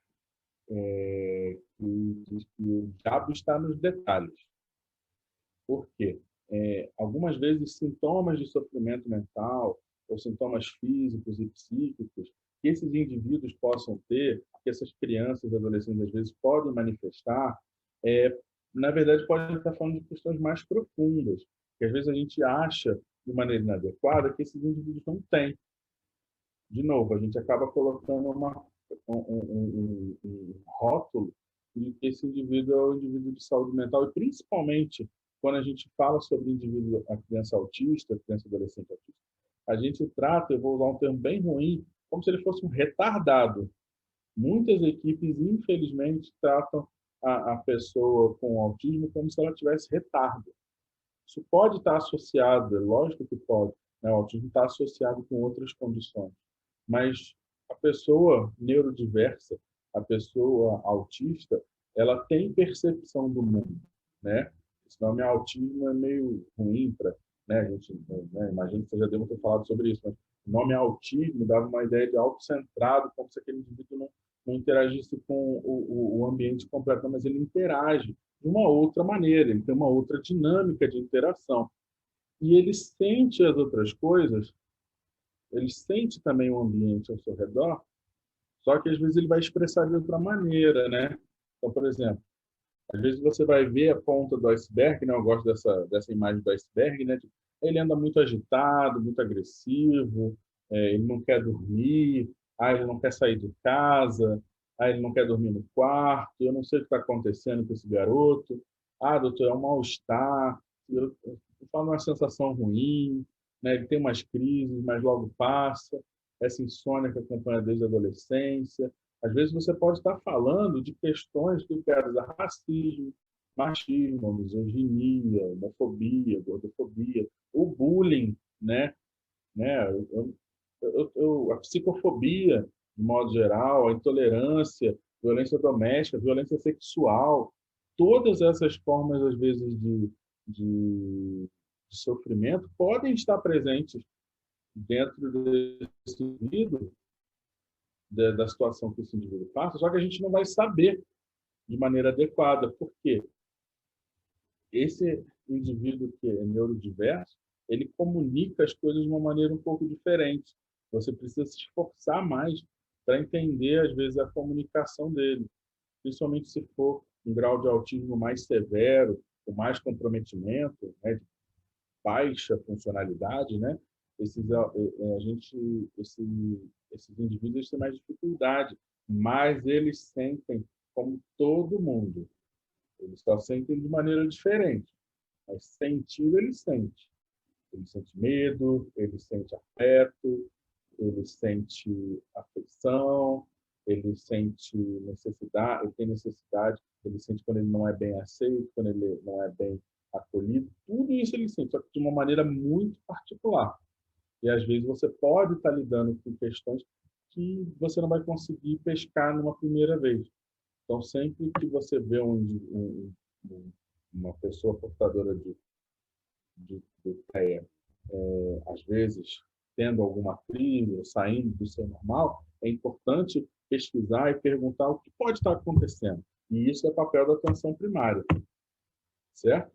que diz que o diabo está nos detalhes. Por quê? Algumas vezes sintomas de sofrimento mental ou sintomas físicos e psíquicos que esses indivíduos possam ter, que essas crianças e adolescentes às vezes podem manifestar, na verdade podem estar falando de questões mais profundas, que às vezes a gente acha de maneira inadequada que esses indivíduos não têm. De novo, a gente acaba colocando um rótulo de que esse indivíduo é o indivíduo de saúde mental, e principalmente quando a gente fala sobre indivíduo, a criança autista, a criança adolescente autista, a gente trata, eu vou usar um termo bem ruim, como se ele fosse um retardado. Muitas equipes, infelizmente, tratam a pessoa com autismo como se ela tivesse retardo. Isso pode estar associado, lógico que pode, né? O autismo está associado com outras condições, mas a pessoa neurodiversa, a pessoa autista, ela tem percepção do mundo, né? Esse nome autismo é meio ruim para, né? A gente, né? Imagino que você já deva ter falado sobre isso, mas o nome autismo dava uma ideia de autocentrado, como se aquele indivíduo não interagisse com o ambiente completo, mas ele interage de uma outra maneira, ele tem uma outra dinâmica de interação. E ele sente as outras coisas, ele sente também o ambiente ao seu redor, só que às vezes ele vai expressar de outra maneira, né? Então, por exemplo, às vezes você vai ver a ponta do iceberg, né? Eu gosto dessa imagem do iceberg, né? Ele anda muito agitado, muito agressivo, ele não quer dormir, ele não quer sair de casa, ele não quer dormir no quarto, eu não sei o que está acontecendo com esse garoto. Doutor, é um mal-estar, eu falo uma sensação ruim, né? Ele tem umas crises, mas logo passa, essa insônia que acompanha desde a adolescência. Às vezes você pode estar falando de questões ligadas a racismo, machismo, misoginia, homofobia, gordofobia, o bullying, né? A psicofobia, de modo geral, a intolerância, violência doméstica, violência sexual, todas essas formas, às vezes, de sofrimento podem estar presentes dentro desse indivíduo, da situação que esse indivíduo passa, só que a gente não vai saber de maneira adequada. Por quê? Esse indivíduo que é neurodiverso, ele comunica as coisas de uma maneira um pouco diferente. Você precisa se esforçar mais para entender, às vezes, a comunicação dele, principalmente se for um grau de autismo mais severo, com mais comprometimento, né, de baixa funcionalidade, né? Esses indivíduos têm mais dificuldade, mas eles sentem como todo mundo. Eles só sentem de maneira diferente, mas sentir ele sente. Ele sente medo, ele sente afeto, ele sente afeição, ele sente necessidade, ele tem necessidade, ele sente quando ele não é bem aceito, quando ele não é bem acolhido, tudo isso ele sente, só que de uma maneira muito particular. E às vezes você pode estar lidando com questões que você não vai conseguir pescar numa primeira vez. Então, sempre que você vê uma pessoa portadora de TEA, às vezes tendo alguma trilha, saindo do seu normal, é importante pesquisar e perguntar o que pode estar acontecendo. E isso é papel da atenção primária, certo?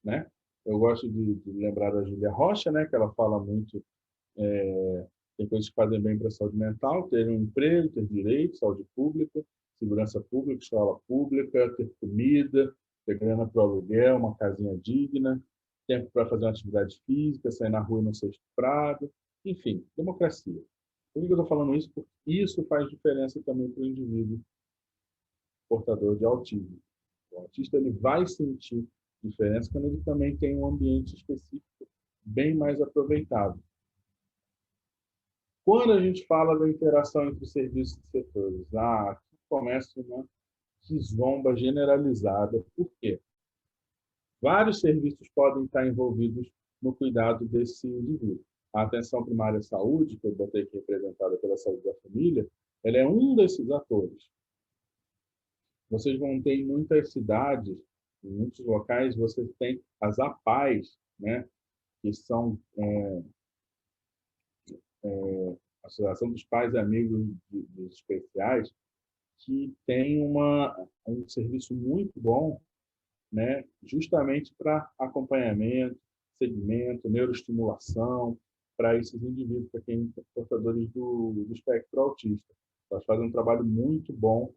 Né? Eu gosto de lembrar da Júlia Rocha, né, que ela fala muito, tem coisas que fazem bem para a saúde mental, ter um emprego, ter direito, saúde pública, segurança pública, escola pública, ter comida, ter grana para o aluguel, uma casinha digna, tempo para fazer uma atividade física, sair na rua e não ser estuprado, enfim, democracia. Por que eu estou falando isso? Porque isso faz diferença também para o indivíduo portador de autismo. O autista ele vai sentir diferença quando ele também tem um ambiente específico bem mais aproveitado. Quando a gente fala da interação entre os serviços e setores, aqui começa uma desomba generalizada. Por quê? Vários serviços podem estar envolvidos no cuidado desse indivíduo. A atenção primária à saúde, que eu botei aqui representada pela saúde da família, ela é um desses atores. Vocês vão ter em muitas cidades, em muitos locais, você tem as APAES, né, que são Associação dos Pais e Amigos dos Especiais, que tem um serviço muito bom, né, justamente para acompanhamento, segmento, neuroestimulação, para esses indivíduos, para quem são portadores do espectro autista. Elas fazem um trabalho muito bom,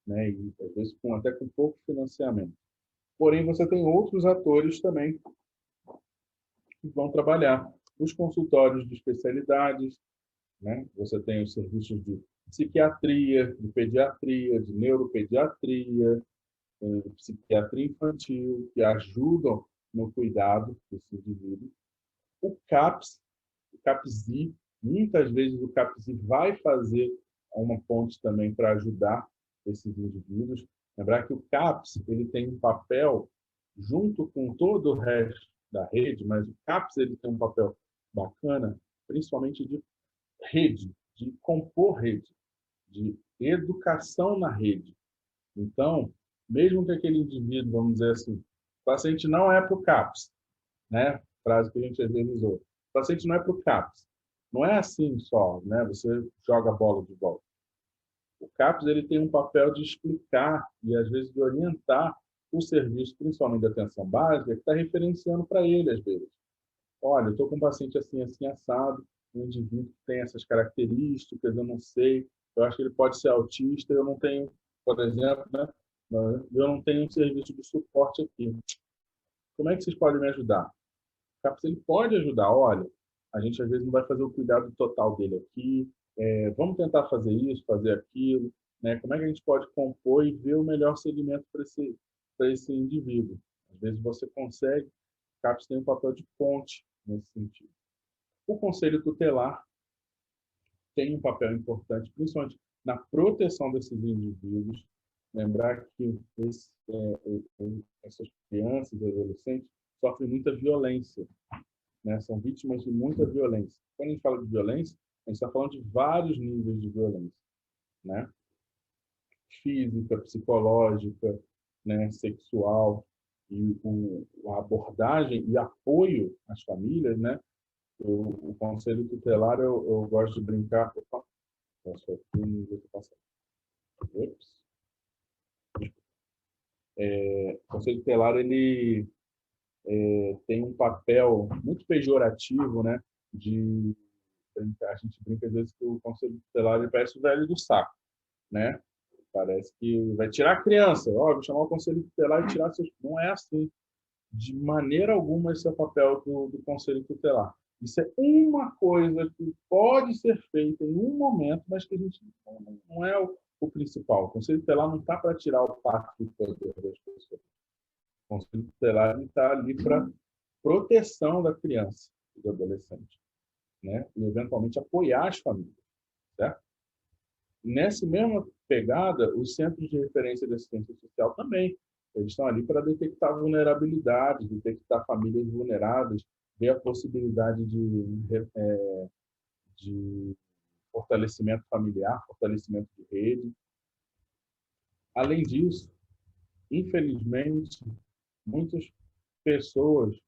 né, e às vezes até com pouco financiamento. Porém, você tem outros atores também que vão trabalhar. Os consultórios de especialidades, né? Você tem os serviços de psiquiatria, de pediatria, de neuropediatria, de psiquiatria infantil, que ajudam no cuidado desse indivíduo. O CAPS, o CAPSI, muitas vezes o CAPSI vai fazer uma ponte também para ajudar esses indivíduos. Lembrar que o CAPS ele tem um papel junto com todo o resto da rede, mas o CAPS ele tem um papel bacana, principalmente de rede, de compor rede, de educação na rede. Então, mesmo que aquele indivíduo, vamos dizer assim, o paciente não é para o CAPS, né? Frase que a gente às vezes usou. O paciente não é para o CAPS. Não é assim só, né? Você joga a bola de volta. O CAPS ele tem um papel de explicar e às vezes de orientar o serviço, principalmente da atenção básica, que está referenciando para ele às vezes. Olha, eu estou com um paciente assim, assim, assado, um indivíduo que tem essas características, eu não sei, eu acho que ele pode ser autista, eu não tenho, por exemplo, né? Eu não tenho um serviço de suporte aqui. Como é que vocês podem me ajudar? O CAPS ele pode ajudar, olha, a gente às vezes não vai fazer o cuidado total dele aqui, vamos tentar fazer isso, fazer aquilo, né? Como é que a gente pode compor e ver o melhor segmento para esse indivíduo? Às vezes você consegue, o CAPS tem um papel de ponte nesse sentido. O Conselho Tutelar tem um papel importante, principalmente na proteção desses indivíduos. Lembrar que essas crianças e adolescentes sofrem muita violência, né? São vítimas de muita violência. Quando a gente fala de violência, a gente está falando de vários níveis de violência, né? Física, psicológica, né? Sexual. E a abordagem e apoio às famílias, né? O Conselho Tutelar, eu gosto de brincar. Opa, posso aqui, deixa eu passar. Ups. O Conselho Tutelar, ele tem um papel muito pejorativo, né? A gente brinca às vezes que o Conselho Tutelar ele parece o velho do saco, né? Parece que vai tirar a criança. Ó, vou chamar o Conselho Tutelar e tirar seus... Não é assim. De maneira alguma esse é o papel do Conselho Tutelar. Isso é uma coisa que pode ser feita em um momento, mas que a gente não é o principal. O Conselho Tutelar não está para tirar o pacto do poder das pessoas. O Conselho Tutelar está ali para proteção da criança e do adolescente, né? E eventualmente apoiar as famílias, certo? Nessa mesma pegada, os centros de referência de assistência social também. Eles estão ali para detectar vulnerabilidades, detectar famílias vulneráveis, ver a possibilidade de fortalecimento familiar, fortalecimento de rede. Além disso, infelizmente, muitas pessoas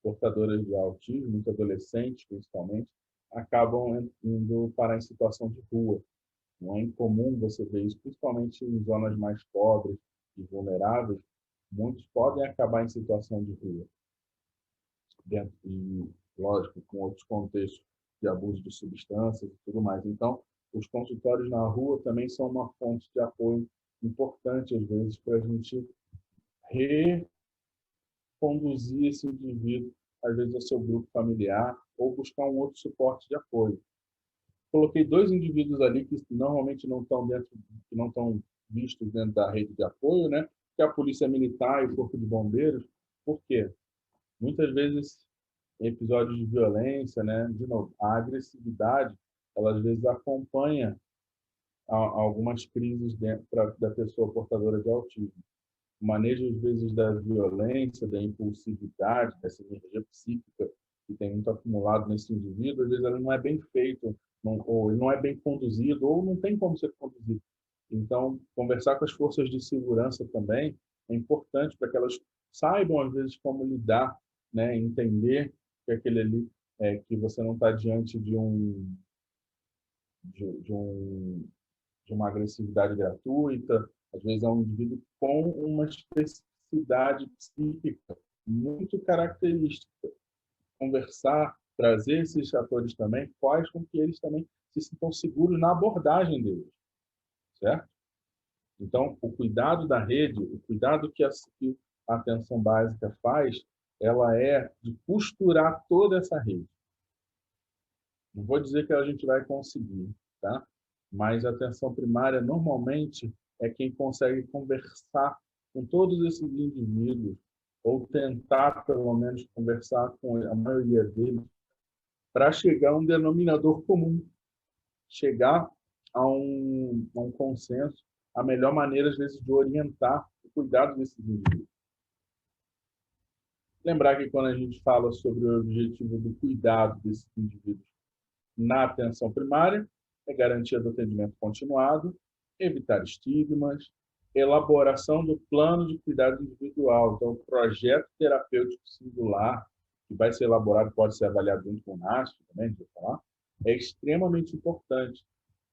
portadoras de autismo, muitos adolescentes principalmente, acabam indo parar em situação de rua. Não é incomum você ver isso, principalmente em zonas mais pobres e vulneráveis. Muitos podem acabar em situação de rua. E, lógico, com outros contextos de abuso de substâncias e tudo mais. Então, os consultórios na rua também são uma fonte de apoio importante, às vezes, para a gente reconduzir esse indivíduo, às vezes, ao seu grupo familiar ou buscar um outro suporte de apoio. Coloquei dois indivíduos ali que normalmente não estão que não estão vistos dentro da rede de apoio, né? Que é a Polícia Militar e o Corpo de Bombeiros. Por quê? Muitas vezes, em episódios de violência, né? De novo, a agressividade, ela às vezes acompanha algumas crises dentro da pessoa portadora de autismo. o manejo, às vezes, da violência, da impulsividade, dessa energia psíquica que tem muito acumulado nesse indivíduo, às vezes ela não é bem feito, ou não é bem conduzido, ou não tem como ser conduzido. Então, conversar com as forças de segurança também é importante para que elas saibam, às vezes, como lidar, né? Entender que aquele ali, que você não está diante de um de uma agressividade gratuita, às vezes é um indivíduo com uma especificidade psíquica muito característica. Conversar, trazer esses atores também, faz com que eles também se sintam seguros na abordagem deles, certo? Então, o cuidado da rede, o cuidado que a atenção básica faz, ela é de costurar toda essa rede. Não vou dizer que a gente vai conseguir, tá? Mas a atenção primária, normalmente, é quem consegue conversar com todos esses indivíduos, ou tentar, pelo menos, conversar com a maioria deles, para chegar a um denominador comum, chegar a um consenso, a melhor maneira, às vezes, de orientar o cuidado desses indivíduos. Lembrar que quando a gente fala sobre o objetivo do cuidado desses indivíduos na atenção primária, é garantia do atendimento continuado, evitar estigmas, elaboração do plano de cuidado individual. Então, o projeto terapêutico singular, que vai ser elaborado, pode ser avaliado junto com o NASF também, de falar, é extremamente importante.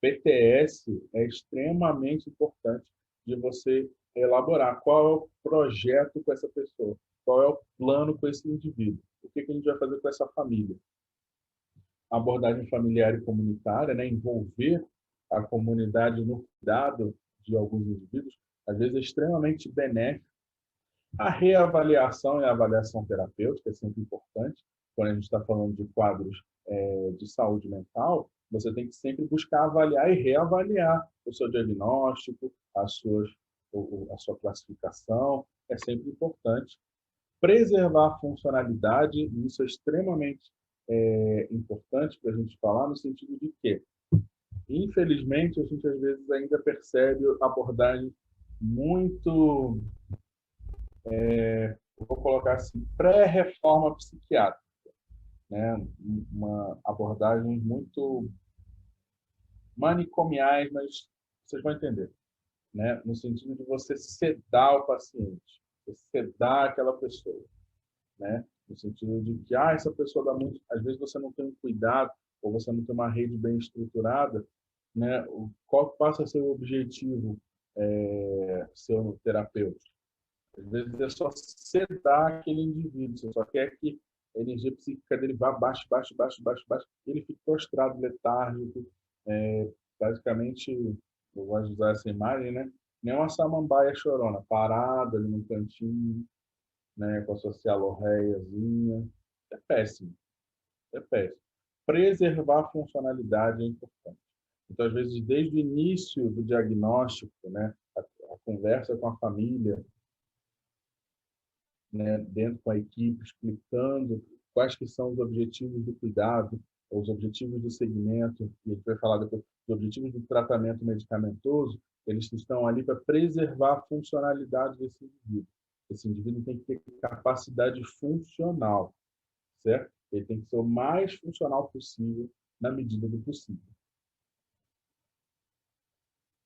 PTS é extremamente importante de você elaborar qual é o projeto com essa pessoa, qual é o plano com esse indivíduo, o que a gente vai fazer com essa família. A abordagem familiar e comunitária, né, envolver a comunidade no cuidado de alguns indivíduos, às vezes é extremamente benéfico. A reavaliação e a avaliação terapêutica é sempre importante. Quando a gente está falando de quadros de saúde mental, você tem que sempre buscar avaliar e reavaliar o seu diagnóstico, a sua classificação, é sempre importante. Preservar a funcionalidade, isso é extremamente importante para a gente falar, no sentido de que, infelizmente, a gente às vezes ainda percebe abordagens muito, vou colocar assim, pré-reforma psiquiátrica, né? Uma abordagem muito manicomiais, mas vocês vão entender, né? No sentido de você sedar o paciente, você sedar aquela pessoa, né? No sentido de que essa pessoa dá muito, às vezes você não tem um cuidado ou você não tem uma rede bem estruturada, né? Qual passa a ser o objetivo seu terapeuta? Às vezes é só sedar aquele indivíduo, você só quer que a energia psíquica dele vá baixo, baixo, baixo, baixo, baixo, e ele fica prostrado, letárgico, basicamente, eu gosto de usar essa imagem, né? Nem uma samambaia chorona, parada ali no cantinho, né, com a sua cialorreiazinha. É péssimo, é péssimo. Preservar a funcionalidade é importante. Então, às vezes, desde o início do diagnóstico, né, a conversa com a família, né, dentro com a equipe, explicando quais que são os objetivos do cuidado, os objetivos do segmento, e a gente vai falar depois dos objetivos do tratamento medicamentoso, eles estão ali para preservar a funcionalidade desse indivíduo. Esse indivíduo tem que ter capacidade funcional, certo? Ele tem que ser o mais funcional possível, na medida do possível.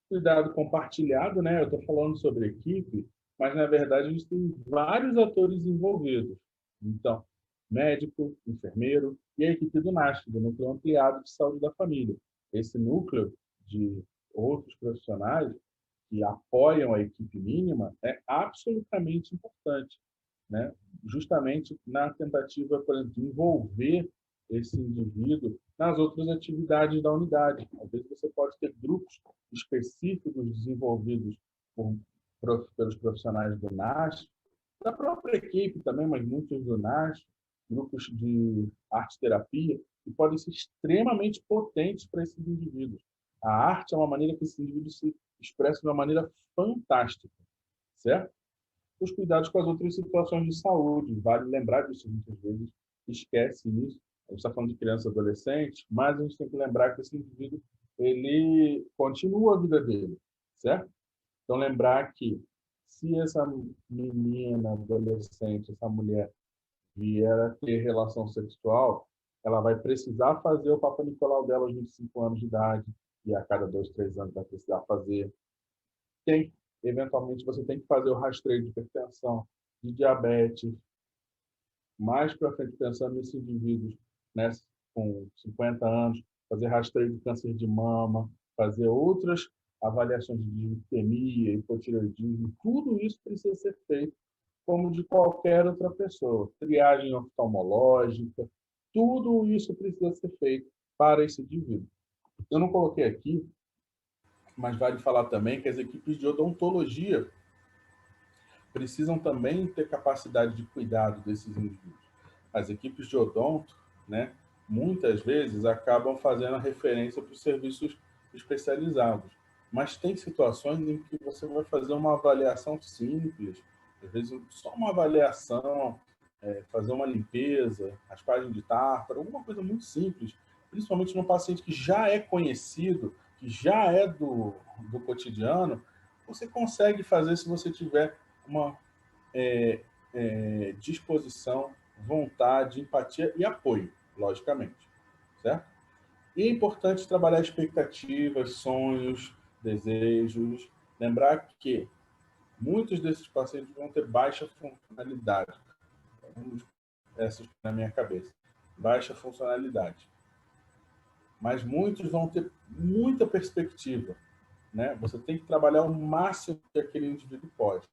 Cuidado compartilhado, né? Eu estou falando sobre equipe, mas na verdade a gente tem vários atores envolvidos. Então, médico, enfermeiro e a equipe do NASF, do Núcleo Ampliado de Saúde da Família. Esse núcleo de outros profissionais que apoiam a equipe mínima é absolutamente importante, né? Justamente na tentativa, por exemplo, de envolver esse indivíduo nas outras atividades da unidade. Às vezes você pode ter grupos específicos desenvolvidos pelos profissionais do NASF, da própria equipe também, mas muitos do NASF, grupos de arte-terapia, que podem ser extremamente potentes para esses indivíduos. A arte é uma maneira que esse indivíduo se expressa de uma maneira fantástica, certo? Os cuidados com as outras situações de saúde. Vale lembrar disso, muitas vezes esquece isso. A gente está falando de crianças e adolescentes, mas a gente tem que lembrar que esse indivíduo ele continua a vida dele, certo? Então, lembrar que Se essa menina, adolescente, essa mulher vier a ter relação sexual, ela vai precisar fazer o Papa Nicolau dela aos 25 anos de idade, e a cada 2, 3 anos vai precisar fazer. Eventualmente, você tem que fazer o rastreio de hipertensão, de diabetes. Mais para frente, pensando nesses indivíduos, né, com 50 anos, fazer rastreio de câncer de mama, fazer outras avaliações de dislipidemia, hipotireoidismo, tudo isso precisa ser feito como de qualquer outra pessoa. Triagem oftalmológica, tudo isso precisa ser feito para esse indivíduo. Eu não coloquei aqui, mas vale falar também que as equipes de odontologia precisam também ter capacidade de cuidado desses indivíduos. As equipes de odonto, né, muitas vezes acabam fazendo a referência para os serviços especializados, mas tem situações em que você vai fazer uma avaliação simples, às vezes só uma avaliação, fazer uma limpeza, raspagem de tártaro, alguma coisa muito simples, principalmente num paciente que já é conhecido, que já é do cotidiano, você consegue fazer se você tiver uma disposição, vontade, empatia e apoio, logicamente, certo? E é importante trabalhar expectativas, sonhos, desejos, lembrar que muitos desses pacientes vão ter baixa funcionalidade. Essa na minha cabeça. Baixa funcionalidade. Mas muitos vão ter muita perspectiva, né? Você tem que trabalhar o máximo que aquele indivíduo pode.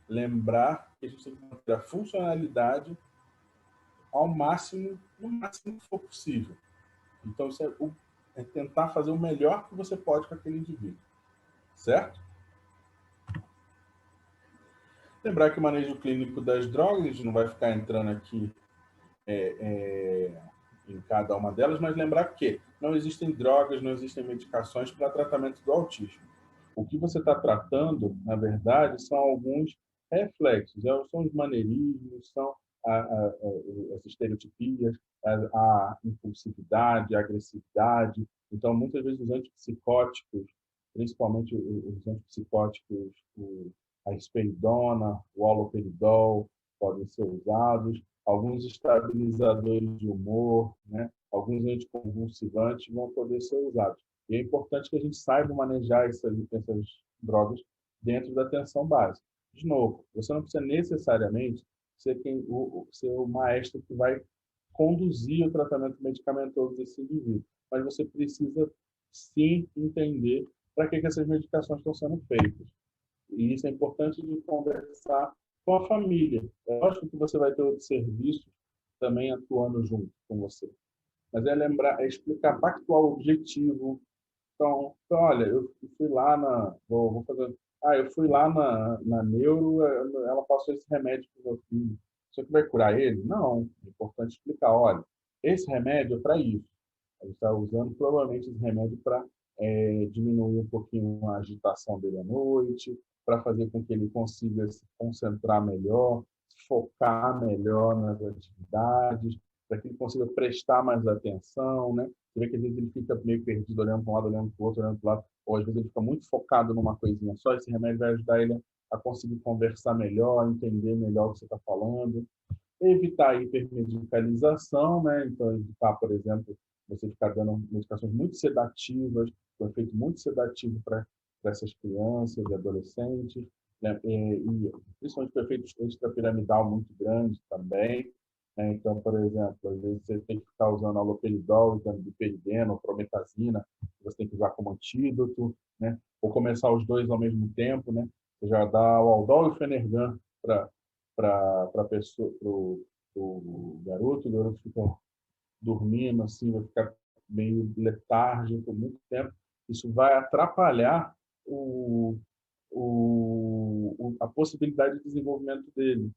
Lembrar que a gente tem que manter a funcionalidade ao máximo, no máximo que for possível. Então, isso é tentar fazer o melhor que você pode com aquele indivíduo. Certo? Lembrar que o manejo clínico das drogas, a gente não vai ficar entrando aqui em cada uma delas, mas lembrar que não existem drogas, não existem medicações para tratamento do autismo. O que você está tratando, na verdade, são alguns reflexos, são os maneirismos, são as estereotipias, a impulsividade, a agressividade. Então, muitas vezes, os antipsicóticos, principalmente os antipsicóticos, a risperidona, o haloperidol, podem ser usados. Alguns estabilizadores de humor, né? Alguns anticonvulsivantes vão poder ser usados. E é importante que a gente saiba manejar essas drogas dentro da atenção básica. De novo, você não precisa necessariamente ser o maestro que vai conduzir o tratamento medicamentoso desse indivíduo, mas você precisa sim entender para que essas medicações estão sendo feitas. E isso é importante de conversar com a família. É lógico que você vai ter outros serviços também atuando junto com você. Mas é explicar, pactuar o objetivo. Então, olha, eu fui lá vou fazer. Eu fui lá na neuro, ela passou esse remédio para o meu filho. Isso aqui vai curar ele? Não. É importante explicar, olha, esse remédio é para isso. A gente está usando provavelmente esse remédio para diminuir um pouquinho a agitação dele à noite, para fazer com que ele consiga se concentrar melhor, focar melhor nas atividades, para que ele consiga prestar mais atenção, né? Você vê que às vezes ele fica meio perdido, olhando para um lado, olhando para o outro, olhando para o lado, ou às vezes ele fica muito focado numa coisinha só. Esse remédio vai ajudar ele a conseguir conversar melhor, entender melhor o que você está falando. Evitar a hipermedicalização, né? Então, evitar, por exemplo, você ficar dando medicações muito sedativas, com efeito muito sedativo para essas crianças e adolescentes, né? E principalmente com efeito extrapiramidal muito grande também. Né? Então, por exemplo, às vezes você tem que ficar usando haloperidol, ganiperidina, prometazina, você tem que usar como antídoto, né? Ou começar os dois ao mesmo tempo, né? Você já dá o Aldol e o Fenergan para a pessoa, para o garoto fica dormindo assim, vai ficar meio letárgico por muito tempo. Isso vai atrapalhar a possibilidade de desenvolvimento dele.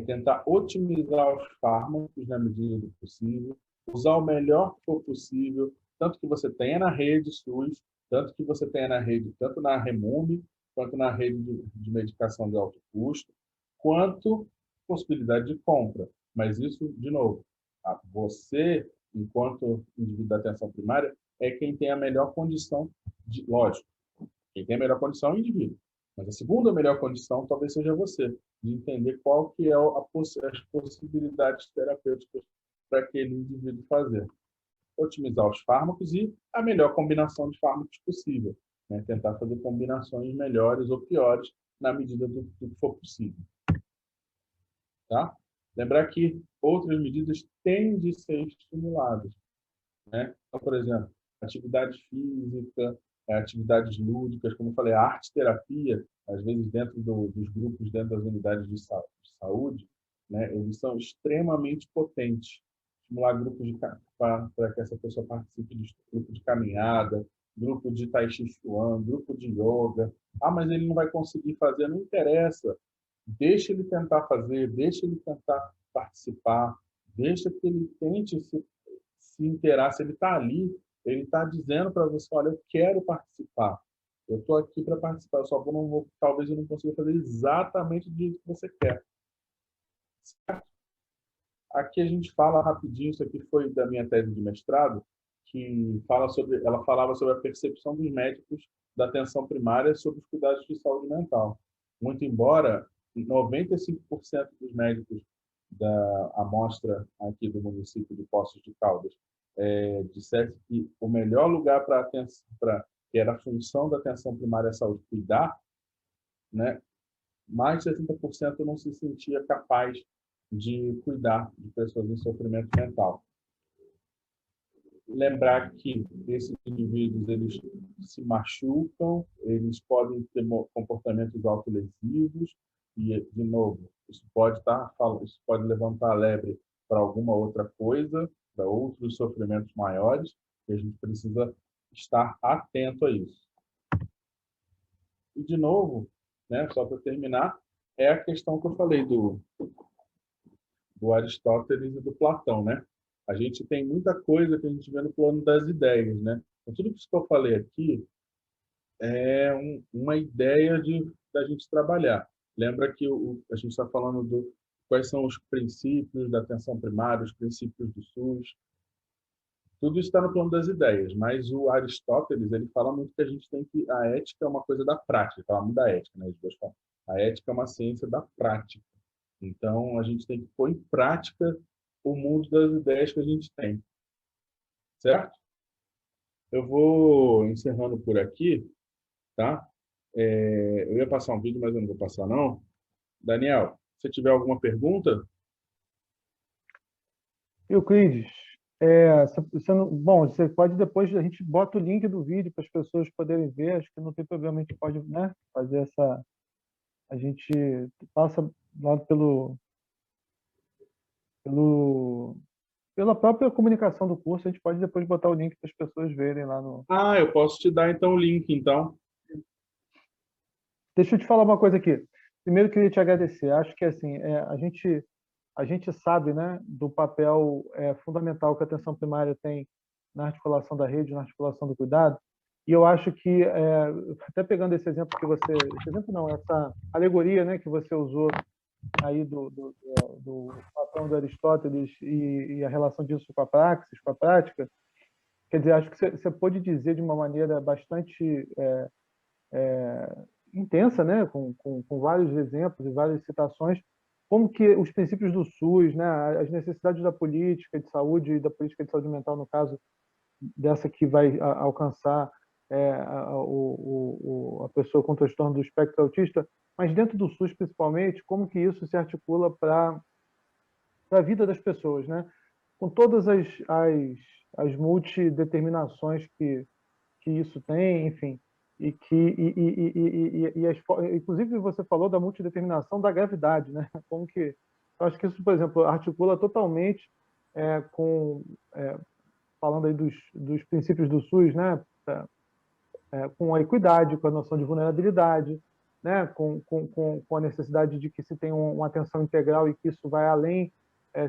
Tentar otimizar os fármacos na medida do possível, usar o melhor que for possível, tanto que você tenha na rede SUS, tanto que você tenha na rede, tanto na Remume, quanto na rede de medicação de alto custo, quanto possibilidade de compra. Mas isso, de novo, você, enquanto indivíduo da atenção primária, é quem tem a melhor condição, lógico, quem tem a melhor condição é o indivíduo, Mas a segunda melhor condição talvez seja você, de entender qual que é as possibilidades terapêuticas para aquele indivíduo fazer. Otimizar os fármacos e a melhor combinação de fármacos possível. Né? Tentar fazer combinações melhores ou piores na medida do que for possível. Tá? Lembrar que outras medidas têm de ser estimuladas. Né? Então, por exemplo, atividade física, atividades lúdicas, como eu falei, a arte-terapia, às vezes dentro dos grupos, dentro das unidades de saúde, né, eles são extremamente potentes. Estimular grupos para que essa pessoa participe de grupo de caminhada, grupo de tai chi chuan, grupo de yoga. Ah, mas ele não vai conseguir fazer, não interessa. Deixa ele tentar fazer, deixa ele tentar participar, deixa que ele tente se inteirar, se ele está ali, ele está dizendo para você, olha, eu quero participar, eu estou aqui para participar, eu só não vou, talvez eu não consiga fazer exatamente do jeito que você quer. Certo? Aqui a gente fala rapidinho, isso aqui foi da minha tese de mestrado, ela falava sobre a percepção dos médicos da atenção primária sobre os cuidados de saúde mental. Muito embora 95% dos médicos da amostra aqui do município de Poços de Caldas dissesse que o melhor lugar para atenção, que era a função da atenção primária à saúde, cuidar, né, mais de 60% não se sentia capaz de cuidar de pessoas em sofrimento mental. Lembrar que esses indivíduos eles se machucam, eles podem ter comportamentos autolesivos e, de novo, isso pode levantar a lebre para alguma outra coisa, para outros sofrimentos maiores, e a gente precisa estar atento a isso. E, de novo, né, só para terminar, é a questão que eu falei do Aristóteles e do Platão, né? A gente tem muita coisa que a gente vê no plano das ideias, né? Então, tudo isso que eu falei aqui é uma ideia da gente trabalhar. Lembra que a gente está falando quais são os princípios da atenção primária, os princípios do SUS. Tudo isso está no plano das ideias, mas o Aristóteles ele fala muito que a gente tem que a ética é uma coisa da prática, fala muito da ética, né? A ética é uma ciência da prática. Então, a gente tem que pôr em prática o mundo das ideias que a gente tem. Certo? Eu vou encerrando por aqui, tá? Eu ia passar um vídeo, mas eu não vou passar, não. Daniel, se tiver alguma pergunta... Euclides, bom, você pode depois, a gente bota o link do vídeo para as pessoas poderem ver, acho que não tem problema, a gente pode, né, fazer essa... A gente passa lá pela própria comunicação do curso, a gente pode depois botar o link para as pessoas verem lá no... Ah, eu posso te dar então o link, então. Deixa eu te falar uma coisa aqui. Primeiro, queria te agradecer. Acho que assim, a gente sabe, né, do papel fundamental que a atenção primária tem na articulação da rede, na articulação do cuidado. E eu acho que, até pegando esse exemplo que você... Esse exemplo não, essa alegoria, né, que você usou aí do Platão, do Aristóteles e a relação disso com a praxis, com a prática, quer dizer, acho que você pôde dizer de uma maneira bastante intensa, né, com vários exemplos e várias citações, como que os princípios do SUS, né, as necessidades da política de saúde e da política de saúde mental, no caso dessa que vai alcançar a pessoa com transtorno do espectro autista, mas dentro do SUS principalmente, como que isso se articula para a vida das pessoas, né? Com todas as multideterminações que isso tem, enfim, inclusive você falou da multideterminação da gravidade, né? Como que eu acho que isso, por exemplo, articula totalmente falando aí dos princípios do SUS, né? Com a equidade, com a noção de vulnerabilidade, né? Com a necessidade de que se tenha uma atenção integral e que isso vai além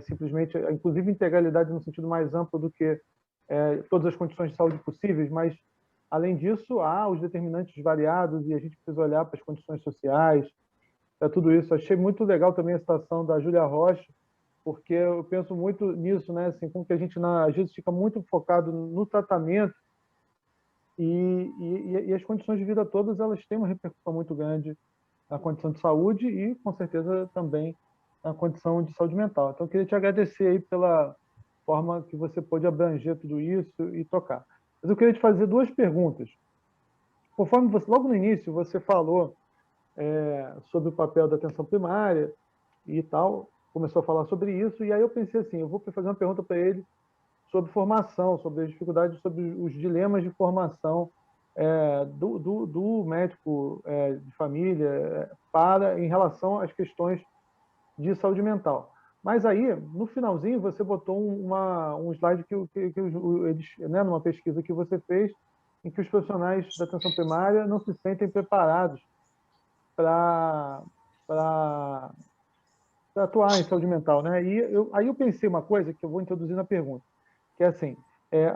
simplesmente, inclusive integralidade no sentido mais amplo do que todas as condições de saúde possíveis, mas além disso há os determinantes variados e a gente precisa olhar para as condições sociais, para tudo isso. Achei muito legal também a citação da Júlia Rocha, porque eu penso muito nisso, né? Assim, como que a gente às vezes fica muito focado no tratamento E as condições de vida todas, elas têm uma repercussão muito grande na condição de saúde e, com certeza, também na condição de saúde mental. Então, eu queria te agradecer aí pela forma que você pôde abranger tudo isso e tocar. Mas eu queria te fazer duas perguntas. Conforme você, logo no início, você falou sobre o papel da atenção primária e tal, começou a falar sobre isso, e aí eu pensei assim, eu vou fazer uma pergunta para ele sobre formação, sobre as dificuldades, sobre os dilemas de formação do médico de família em relação às questões de saúde mental. Mas aí, no finalzinho, você botou um slide que eles, né, numa pesquisa que você fez, em que os profissionais da atenção primária não se sentem preparados para atuar em saúde mental, né? Aí eu pensei uma coisa que eu vou introduzir na pergunta, que é assim,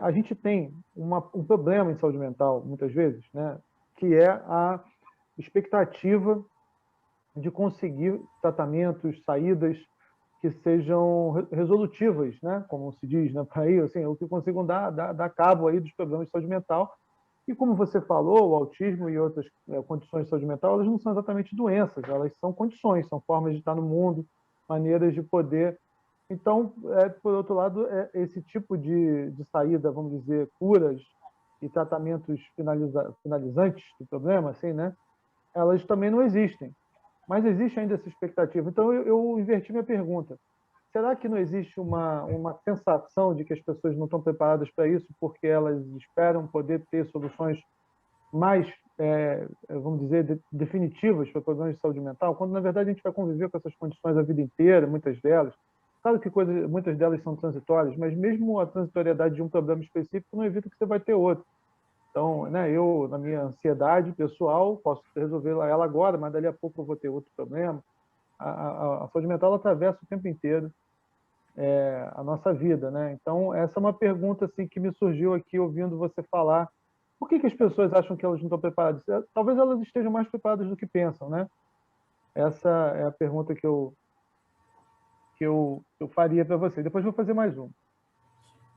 a gente tem um problema em saúde mental, muitas vezes, né? Que é a expectativa de conseguir tratamentos, saídas que sejam resolutivas, né? Como se diz, né? Para aí, assim, o que consigam dar cabo aí dos problemas de saúde mental. E como você falou, o autismo e outras condições de saúde mental, elas não são exatamente doenças, elas são condições, são formas de estar no mundo, maneiras de poder. Então, por outro lado, esse tipo de saída, vamos dizer, curas e tratamentos finalizantes do problema, assim, né? Elas também não existem. Mas existe ainda essa expectativa. Então, eu inverti minha pergunta. Será que não existe uma sensação de que as pessoas não estão preparadas para isso porque elas esperam poder ter soluções mais, vamos dizer, definitivas para problemas de saúde mental, quando, na verdade, a gente vai conviver com essas condições a vida inteira, muitas delas? Claro que muitas delas são transitórias, mas mesmo a transitoriedade de um problema específico não evita que você vai ter outro. Então, né, eu, na minha ansiedade pessoal, posso resolver ela agora, mas dali a pouco eu vou ter outro problema. A saúde mental ela atravessa o tempo inteiro a nossa vida, né? Então, essa é uma pergunta assim que me surgiu aqui ouvindo você falar. Por que as pessoas acham que elas não estão preparadas? Talvez elas estejam mais preparadas do que pensam, né? Essa é a pergunta que eu faria para você. Depois vou fazer mais uma.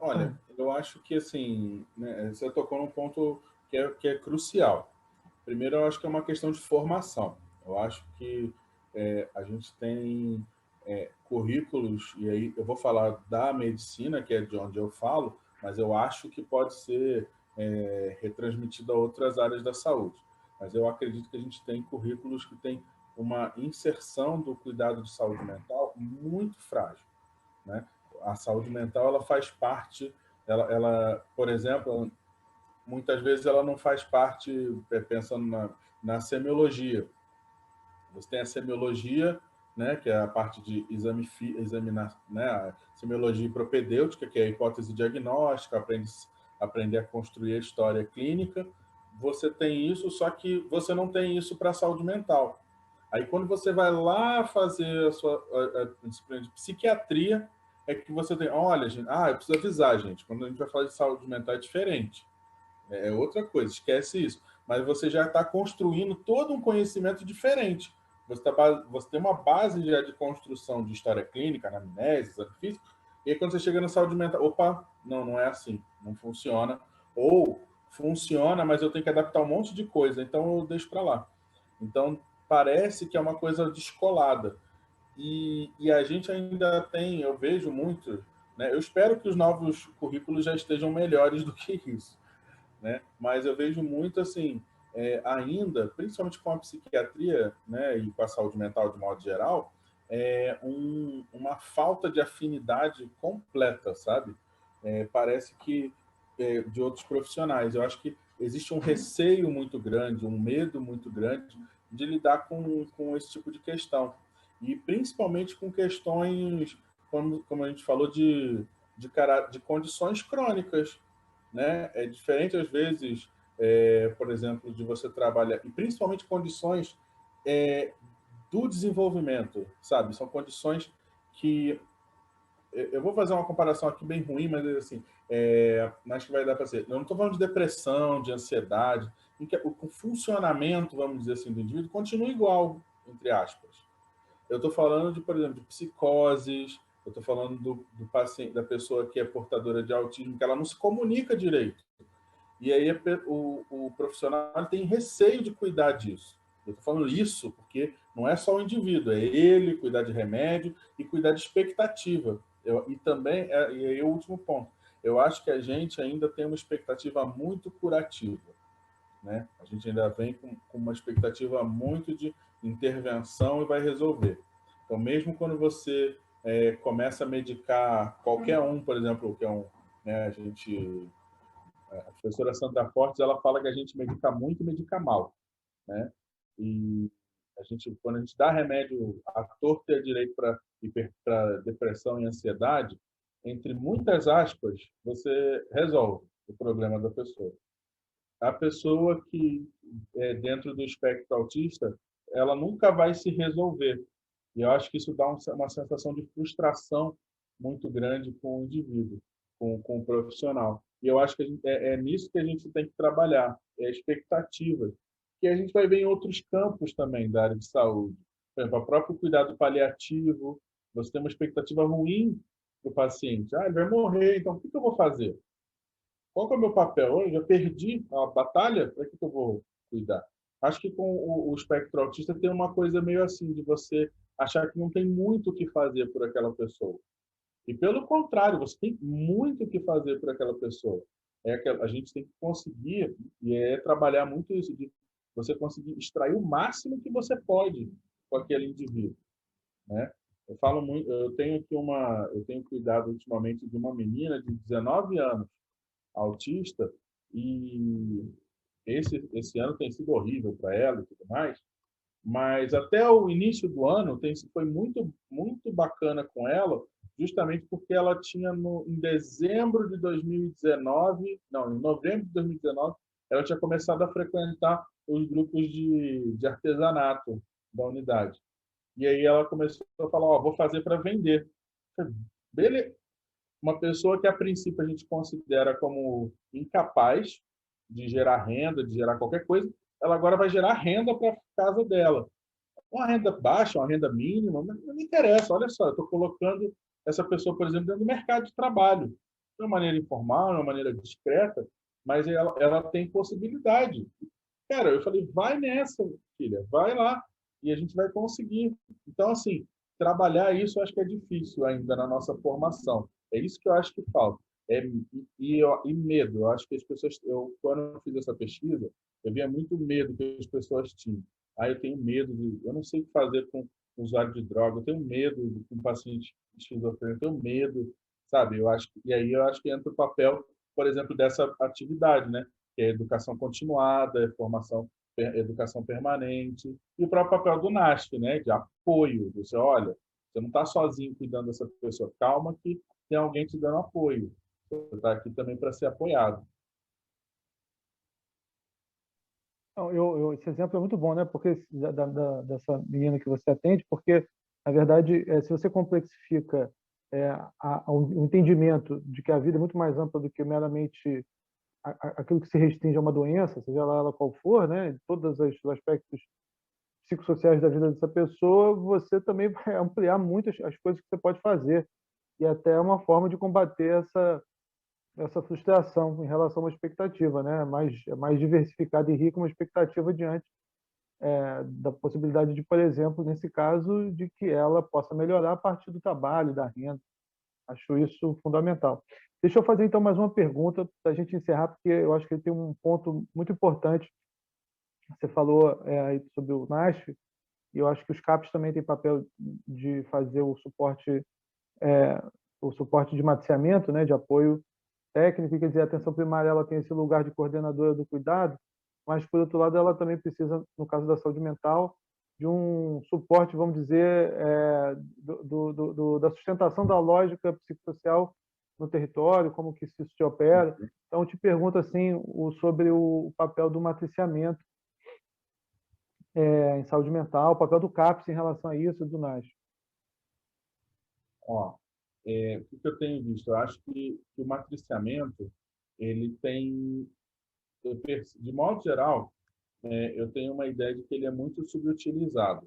Olha, eu acho que assim, né, você tocou num ponto que é crucial. Primeiro, eu acho que é uma questão de formação. Eu acho que a gente tem currículos, e aí eu vou falar da medicina, que é de onde eu falo, mas eu acho que pode ser retransmitido a outras áreas da saúde. Mas eu acredito que a gente tem currículos que têm uma inserção do cuidado de saúde mental muito frágil, né? A saúde mental ela faz parte, por exemplo, muitas vezes ela não faz parte, pensando na semiologia. Você tem a semiologia, né, que é a parte de examinar, né, a semiologia propedêutica, que é a hipótese diagnóstica, aprender a construir a história clínica. Você tem isso, só que você não tem isso para a saúde mental. Aí, quando você vai lá fazer a disciplina de psiquiatria, é que você tem, olha, gente, eu preciso avisar, gente, quando a gente vai falar de saúde mental é diferente. É outra coisa, esquece isso. Mas você já está construindo todo um conhecimento diferente. Você tem uma base já de construção de história clínica, anamnese, exame físico, e aí quando você chega na saúde mental, opa, não é assim, não funciona. Ou funciona, mas eu tenho que adaptar um monte de coisa, então eu deixo para lá. Então, parece que é uma coisa descolada. E a gente ainda tem, eu vejo muito, né? Eu espero que os novos currículos já estejam melhores do que isso, né? Mas eu vejo muito assim, ainda, principalmente com a psiquiatria, né, e com a saúde mental de modo geral, uma falta de afinidade completa, sabe? Parece que de outros profissionais. Eu acho que existe um receio muito grande, um medo muito grande de lidar com esse tipo de questão. E principalmente com questões, como a gente falou, de condições crônicas, né? É diferente às vezes, por exemplo, de você trabalhar, e principalmente condições do desenvolvimento, sabe? São condições que eu vou fazer uma comparação aqui bem ruim, mas assim, acho que vai dar para ser. Eu não estou falando de depressão, de ansiedade, em que o funcionamento, vamos dizer assim, do indivíduo continua igual, entre aspas. Eu estou falando de, por exemplo, de psicoses, eu estou falando do paciente, da pessoa que é portadora de autismo, que ela não se comunica direito. E aí o profissional tem receio de cuidar disso. Eu estou falando isso porque não é só o indivíduo, é ele cuidar de remédio e cuidar de expectativa. E também, e aí o último ponto, eu acho que a gente ainda tem uma expectativa muito curativa, né? A gente ainda vem com uma expectativa muito de intervenção e vai resolver. Então, mesmo quando você começa a medicar qualquer um, por exemplo, que é um, né, a professora Sandra Fortes, ela fala que a gente medica muito e medica mal, né? E quando a gente dá remédio à torta e à direito para depressão e ansiedade, entre muitas aspas, você resolve o problema da pessoa. A pessoa que é dentro do espectro autista, ela nunca vai se resolver. E eu acho que isso dá uma sensação de frustração muito grande com o indivíduo, com o profissional. E eu acho que é nisso que a gente tem que trabalhar, é expectativas, que a gente vai ver em outros campos também da área de saúde. Por exemplo, o próprio cuidado paliativo, você tem uma expectativa ruim para o paciente. Ah, ele vai morrer, então o que eu vou fazer? Qual que é o meu papel? Eu já perdi a batalha, para que eu vou cuidar? Acho que com o espectro autista tem uma coisa meio assim, de você achar que não tem muito o que fazer por aquela pessoa. E pelo contrário, você tem muito o que fazer por aquela pessoa. A gente tem que conseguir, e trabalhar muito isso, de você conseguir extrair o máximo que você pode com aquele indivíduo, né? Eu falo muito, eu tenho cuidado ultimamente de uma menina de 19 anos, autista, e esse ano tem sido horrível para ela e tudo mais, mas até o início do ano foi muito, muito bacana com ela, justamente porque ela tinha em dezembro de 2019, não, em novembro de 2019, ela tinha começado a frequentar os grupos de artesanato da unidade. E aí ela começou a falar, ó, vou fazer para vender. Beleza. Uma pessoa que a princípio a gente considera como incapaz de gerar renda, de gerar qualquer coisa, ela agora vai gerar renda para a casa dela. Uma renda baixa, uma renda mínima, não me interessa. Olha só, eu estou colocando essa pessoa, por exemplo, dentro do mercado de trabalho. De uma maneira informal, de uma maneira discreta, mas ela tem possibilidade. Cara, eu falei, vai nessa, filha, vai lá, e a gente vai conseguir. Então, assim, trabalhar isso eu acho que é difícil ainda na nossa formação. É isso que eu acho que falta. E medo. Eu acho que as pessoas, quando eu fiz essa pesquisa, eu via muito medo que as pessoas tinham. Eu tenho medo eu não sei o que fazer com usuário de droga, eu tenho medo com paciente esquizofrênico, eu tenho medo, sabe? E aí eu acho que entra o papel, por exemplo, dessa atividade, né? Que é educação continuada, educação permanente, e o próprio papel do NASF, né? De apoio. Você, olha, você não está sozinho cuidando dessa pessoa, calma que tem alguém te dando apoio. Você está aqui também para ser apoiado. Esse exemplo é muito bom, né? Porque dessa menina que você atende, porque na verdade, se você complexifica o entendimento de que a vida é muito mais ampla do que meramente aquilo que se restringe a uma doença, seja lá ela qual for, né? Todos os aspectos psicossociais da vida dessa pessoa, você também vai ampliar muito as coisas que você pode fazer e até uma forma de combater essa frustração em relação a uma expectativa, né? Mais diversificada e rica uma expectativa diante da possibilidade de, por exemplo, nesse caso, de que ela possa melhorar a partir do trabalho, da renda. Acho isso fundamental. Deixa eu fazer então mais uma pergunta para a gente encerrar, porque eu acho que tem um ponto muito importante. Você falou aí sobre o NASF, e eu acho que os CAPs também têm papel de fazer o suporte de matriciamento, né, de apoio técnico, quer dizer, a atenção primária ela tem esse lugar de coordenadora do cuidado, mas, por outro lado, ela também precisa, no caso da saúde mental, de um suporte, vamos dizer, da sustentação da lógica psicossocial no território, como que isso se opera. Então, eu te pergunto assim, sobre o papel do matriciamento em saúde mental, o papel do CAPS em relação a isso, do NAS. Ó, o que eu tenho visto? Eu acho que o matriciamento, ele tem, de modo geral, eu tenho uma ideia de que ele é muito subutilizado,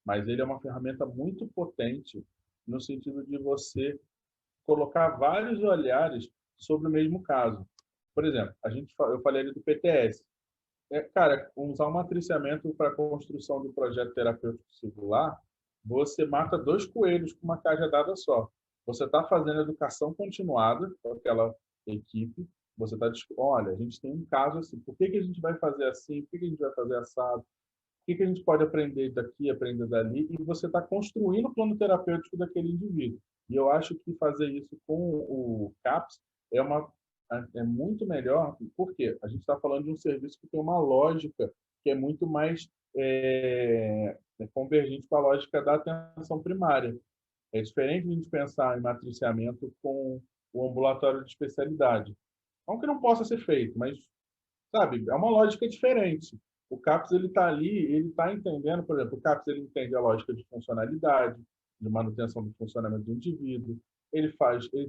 mas ele é uma ferramenta muito potente no sentido de você colocar vários olhares sobre o mesmo caso. por exemplo, eu falei ali do PTS. Cara, usar um matriciamento para a construção do projeto terapêutico singular, você mata dois coelhos com uma cajadada só. Você está fazendo educação continuada com aquela equipe, você está dizendo, olha, a gente tem um caso assim, por que a gente vai fazer assim, por que a gente vai fazer assado, o que a gente pode aprender daqui, aprender dali, e você está construindo o plano terapêutico daquele indivíduo. E eu acho que fazer isso com o CAPS é muito melhor, porque a gente está falando de um serviço que tem uma lógica que é muito mais convergente com a lógica da atenção primária. É diferente de a gente pensar em matriciamento com o ambulatório de especialidade. Não que não possa ser feito, mas, sabe, é uma lógica diferente. O CAPS ele está ali, ele está entendendo, por exemplo, o CAPS ele entende a lógica de funcionalidade, de manutenção do funcionamento do indivíduo, ele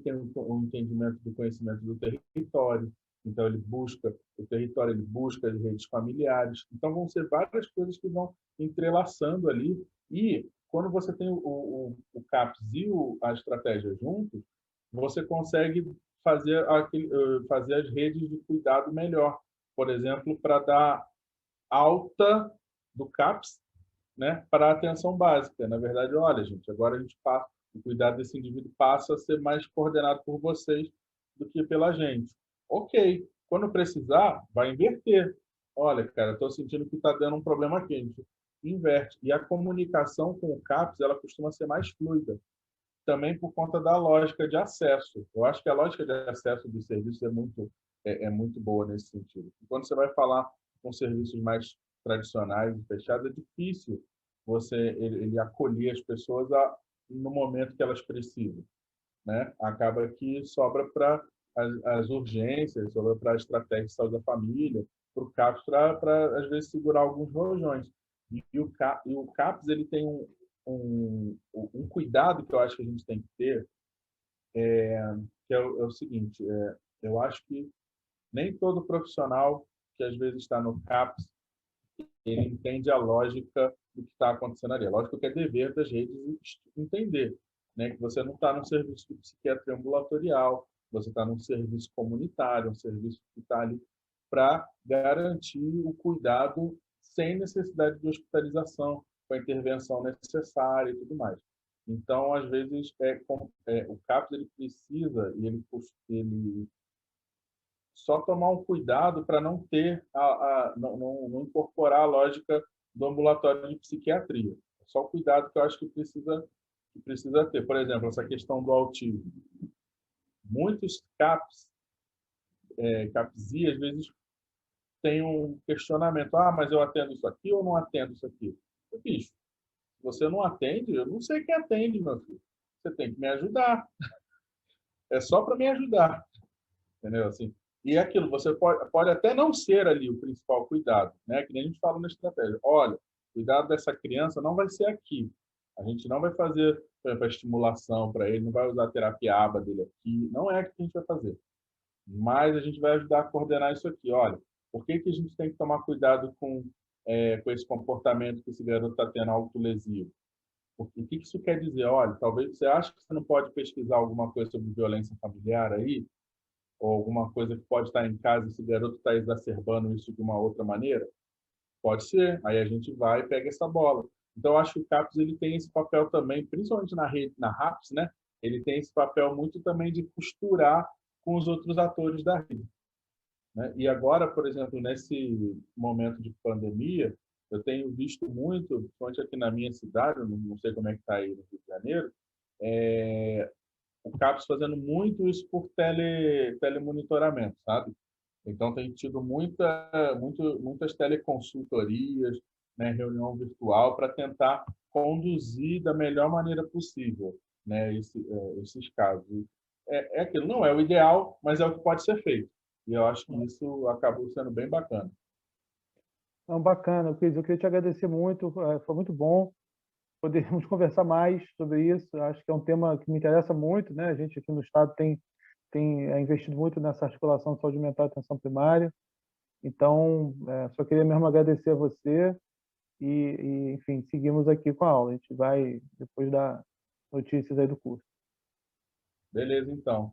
tem um entendimento do conhecimento do território, então ele busca o território, ele busca as redes familiares. Então vão ser várias coisas que vão entrelaçando ali e quando você tem o CAPS e a estratégia juntos, você consegue fazer as redes de cuidado melhor. Por exemplo, para dar alta do CAPS, né, para a atenção básica. Na verdade, olha, gente, agora a gente passa, o cuidado desse indivíduo passa a ser mais coordenado por vocês do que pela gente. Ok, quando precisar, vai inverter. Olha, cara, estou sentindo que está dando um problema aqui, a gente inverte. E a comunicação com o CAPS, ela costuma ser mais fluida, também por conta da lógica de acesso. Eu acho que a lógica de acesso dos serviços é muito boa nesse sentido. E quando você vai falar com serviços mais tradicionais e fechados, é difícil ele acolher as pessoas no momento que elas precisam, né? Acaba que sobra para as urgências, sobra para a estratégia de saúde da família, para o CAPS, para, às vezes, segurar alguns rojões. E o CAPS ele tem um cuidado que eu acho que a gente tem que ter, que é o seguinte, eu acho que nem todo profissional que às vezes está no CAPS ele entende a lógica do que está acontecendo ali. Lógico que é dever das redes entender, né? Que você não está num serviço de psiquiatria ambulatorial, você está num serviço comunitário, um serviço que está ali para garantir o cuidado sem necessidade de hospitalização, com a intervenção necessária e tudo mais. Então, às vezes, o CAPS ele precisa e ele só tomar um cuidado para não ter não incorporar a lógica do ambulatório de psiquiatria. Só o cuidado que eu acho que precisa ter. Por exemplo, essa questão do autismo. Muitos CAPSI, às vezes, têm um questionamento. Ah, mas eu atendo isso aqui ou não atendo isso aqui? Bicho, se você não atende, eu não sei quem atende, meu filho. Você tem que me ajudar. É só para me ajudar. Entendeu? Assim, e é aquilo, você pode até não ser ali o principal cuidado, né? Que nem a gente fala na estratégia. Olha, o cuidado dessa criança não vai ser aqui. A gente não vai fazer, por exemplo, a estimulação para ele, não vai usar a terapia ABA dele aqui. Não é aqui que a gente vai fazer. Mas a gente vai ajudar a coordenar isso aqui. Olha, por que a gente tem que tomar cuidado com esse comportamento que esse garoto está tendo autolesivo? Porque o que isso quer dizer? Olha, talvez você ache que você não pode pesquisar alguma coisa sobre violência familiar aí, ou alguma coisa que pode estar em casa e esse garoto está exacerbando isso de uma outra maneira? Pode ser. Aí a gente vai e pega essa bola. Então, eu acho que o CAPS ele tem esse papel também, principalmente na rede, na RAPS, né? Ele tem esse papel muito também de costurar com os outros atores da rede, né? E agora, por exemplo, nesse momento de pandemia, eu tenho visto muito, principalmente aqui na minha cidade, não sei como é que está aí no Rio de Janeiro, o CAPS fazendo muito isso por telemonitoramento, sabe? Então, tem tido muitas teleconsultorias, né, reunião virtual, para tentar conduzir da melhor maneira possível, né, esses casos. É aquilo, não é o ideal, mas é o que pode ser feito. E eu acho que isso acabou sendo bem bacana. Então, bacana, Cris. Eu queria te agradecer muito, foi muito bom podermos conversar mais sobre isso. Acho que é um tema que me interessa muito, né? A gente aqui no Estado tem investido muito nessa articulação de saúde mental e atenção primária. Então, só queria mesmo agradecer a você enfim, seguimos aqui com a aula. A gente vai depois dar notícias aí do curso. Beleza, então.